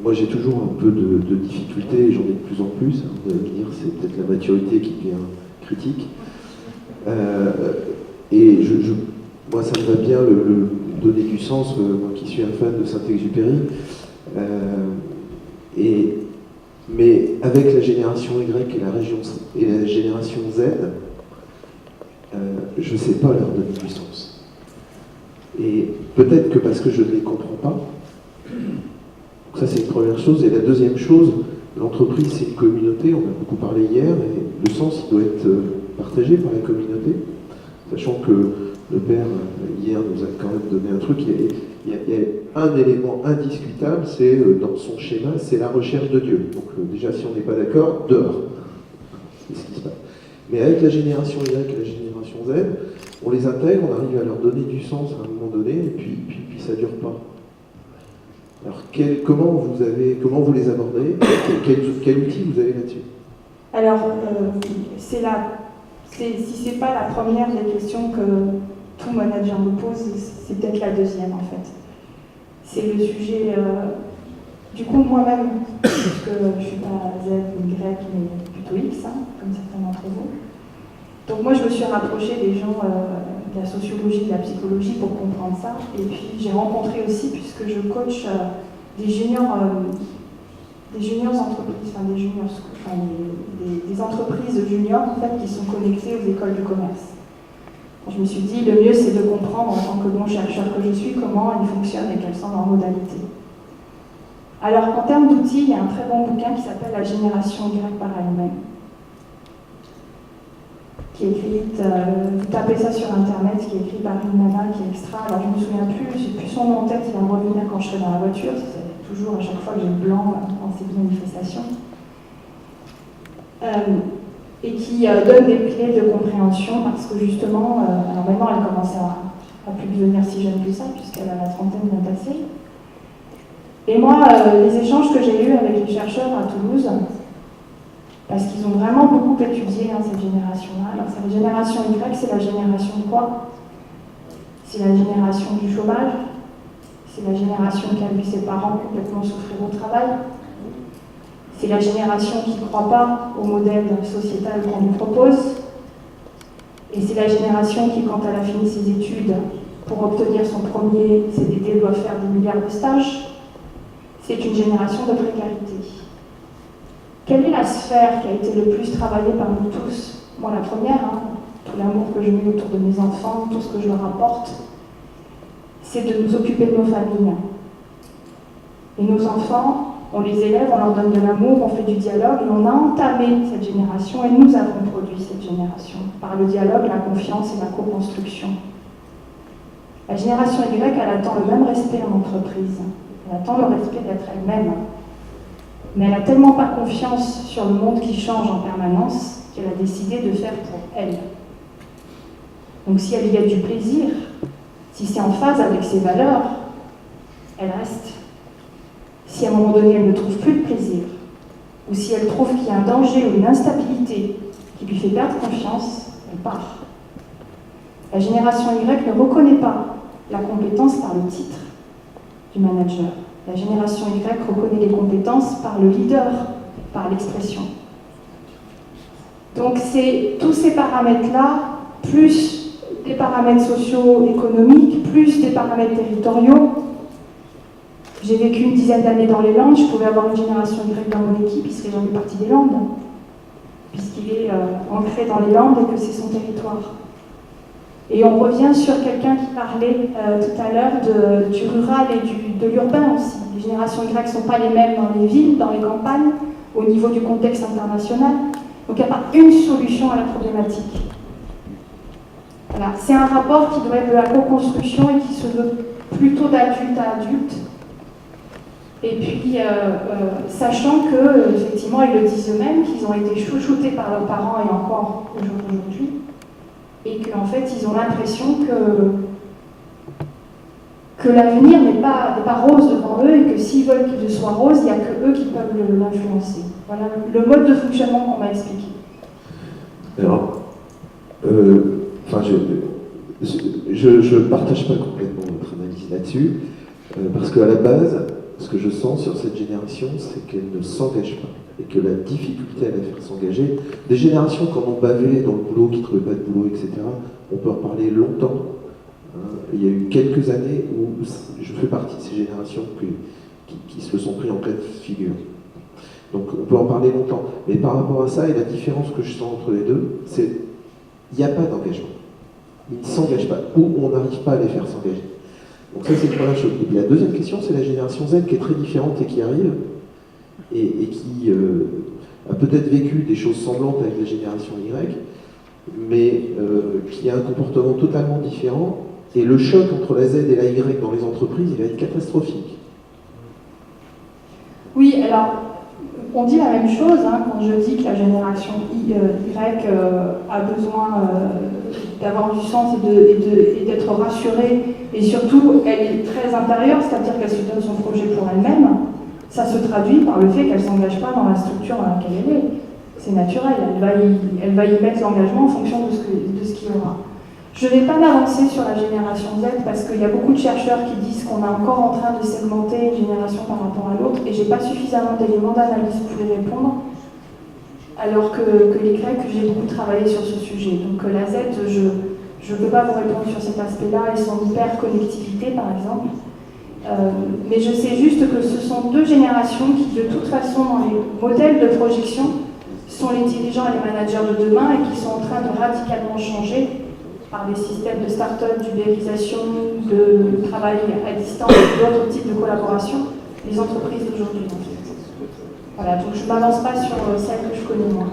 moi j'ai toujours un peu de difficultés, et j'en ai de plus en plus. Vous allez me dire, c'est peut-être la maturité qui devient critique. Et moi ça me va bien le donner du sens, moi qui suis un fan de Saint-Exupéry. Mais avec la génération Y et la génération Z, je ne sais pas leur donner du sens. Et peut-être que parce que je ne les comprends pas. Donc ça c'est une première chose. Et la deuxième chose, l'entreprise c'est une communauté, on a beaucoup parlé hier, et le sens il doit être partagé par la communauté. Sachant que le père hier nous a quand même donné un truc, il y a un élément indiscutable, c'est dans son schéma, c'est la recherche de Dieu. Donc déjà si on n'est pas d'accord, dehors. C'est ce qui se passe. Mais avec la génération Y et la génération Z, on les intègre, on arrive à leur donner du sens à un moment donné, et puis ça ne dure pas. Alors comment vous les abordez? Quel outil vous avez là-dessus? Alors, si c'est pas la première des questions que tout manager me pose, c'est peut-être la deuxième en fait. C'est le sujet, du coup moi-même, puisque je ne suis pas Z ou Y, mais plutôt X, comme certains d'entre vous. Donc moi je me suis rapprochée des gens de la sociologie, de la psychologie pour comprendre ça. Et puis j'ai rencontré aussi, puisque je coach des juniors entreprises, enfin des entreprises juniors en fait, qui sont connectées aux écoles de commerce. Je me suis dit, le mieux c'est de comprendre en tant que bon chercheur que je suis comment ils fonctionnent et quelles sont leurs modalités. Alors en termes d'outils, il y a un très bon bouquin qui s'appelle La génération Y par elle-même, qui est écrite, vous tapez ça sur internet, qui est écrit par une nana qui est extra, alors je ne me souviens plus, j'ai plus son nom en tête, il va me revenir quand je serai dans la voiture, c'est toujours à chaque fois que j'ai le blanc dans ces manifestations. Et qui donne des clés de compréhension parce que justement, alors maintenant elle commence à plus devenir si jeune que ça puisqu'elle a la trentaine bien passée. Et moi, les échanges que j'ai eus avec les chercheurs à Toulouse, parce qu'ils ont vraiment beaucoup étudié cette génération-là. Alors cette génération Y, c'est la génération de quoi? C'est la génération du chômage, c'est la génération qui a vu ses parents complètement souffrir au travail. C'est la génération qui ne croit pas au modèle sociétal qu'on lui propose. Et c'est la génération qui, quand elle a fini ses études, pour obtenir son premier CDD, doit faire des milliards de stages. C'est une génération de précarité. Quelle est la sphère qui a été le plus travaillée par nous tous? Moi, la première, tout l'amour que je mets autour de mes enfants, tout ce que je leur apporte, c'est de nous occuper de nos familles. Et nos enfants, on les élève, on leur donne de l'amour, on fait du dialogue, et on a entamé cette génération, et nous avons produit cette génération, par le dialogue, la confiance et la co-construction. La génération Y, elle attend le même respect en entreprise. Elle attend le respect d'être elle-même. Mais elle n'a tellement pas confiance sur le monde qui change en permanence qu'elle a décidé de faire pour elle. Donc si elle y a du plaisir, si c'est en phase avec ses valeurs, elle reste. Si à un moment donné elle ne trouve plus de plaisir, ou si elle trouve qu'il y a un danger ou une instabilité qui lui fait perdre confiance, elle part. La génération Y ne reconnaît pas la compétence par le titre du manager. La génération Y reconnaît les compétences par le leader, par l'expression. Donc c'est tous ces paramètres-là, plus des paramètres socio-économiques, plus des paramètres territoriaux. J'ai vécu une dizaine d'années dans les Landes, je pouvais avoir une génération Y dans mon équipe, il serait jamais parti des Landes, puisqu'il est ancré dans les Landes et que c'est son territoire. Et on revient sur quelqu'un qui parlait tout à l'heure du rural et de l'urbain aussi. Les générations Y ne sont pas les mêmes dans les villes, dans les campagnes, au niveau du contexte international. Donc il n'y a pas une solution à la problématique. Voilà. C'est un rapport qui doit être de la co-construction et qui se veut plutôt d'adulte à adulte. Et puis, sachant que, effectivement, ils le disent eux-mêmes, qu'ils ont été chouchoutés par leurs parents et encore aujourd'hui, et qu'en fait, ils ont l'impression que l'avenir n'est pas rose devant eux, et que s'ils veulent qu'il soit rose, il n'y a que eux qui peuvent l'influencer. Voilà le mode de fonctionnement qu'on m'a expliqué. Alors, je ne partage pas complètement votre analyse là-dessus, parce qu'à la base, ce que je sens sur cette génération, c'est qu'elle ne s'engage pas, et que la difficulté à la faire s'engager, des générations qui en ont bavé dans le boulot, qui ne trouvaient pas de boulot, etc., on peut en parler longtemps. Il y a eu quelques années où je fais partie de ces générations qui se le sont pris en pleine figure. Donc on peut en parler longtemps. Mais par rapport à ça, et la différence que je sens entre les deux, c'est qu'il n'y a pas d'engagement. Ils ne s'engagent pas, ou on n'arrive pas à les faire s'engager. Donc ça, c'est une première chose. Et puis la deuxième question, c'est la génération Z qui est très différente et qui arrive, et qui a peut-être vécu des choses semblantes avec la génération Y, mais qui a un comportement totalement différent. Et le choc entre la Z et la Y dans les entreprises, il va être catastrophique. Oui, alors, on dit la même chose quand je dis que la génération Y a besoin d'avoir du sens et d'être rassurée. Et surtout, elle est très intérieure, c'est-à-dire qu'elle se donne son projet pour elle-même. Ça se traduit par le fait qu'elle ne s'engage pas dans la structure dans laquelle elle est. C'est naturel, elle va y mettre l'engagement en fonction de ce qu'il y aura. Je ne vais pas m'avancer sur la génération Z parce qu'il y a beaucoup de chercheurs qui disent qu'on est encore en train de segmenter une génération par rapport à l'autre et je n'ai pas suffisamment d'éléments d'analyse pour y répondre, alors que les Grecs, j'ai beaucoup travaillé sur ce sujet. Donc la Z, je ne peux pas vous répondre sur cet aspect-là et son hyper-connectivité par exemple. Mais je sais juste que ce sont deux générations qui, de toute façon, dans les modèles de projection, sont les dirigeants et les managers de demain et qui sont en train de radicalement changer par des systèmes de start-up, d'ubérisation, de travail à distance, d'autres types de collaboration, les entreprises d'aujourd'hui. Voilà, donc je ne m'avance pas sur celles que je connais moi.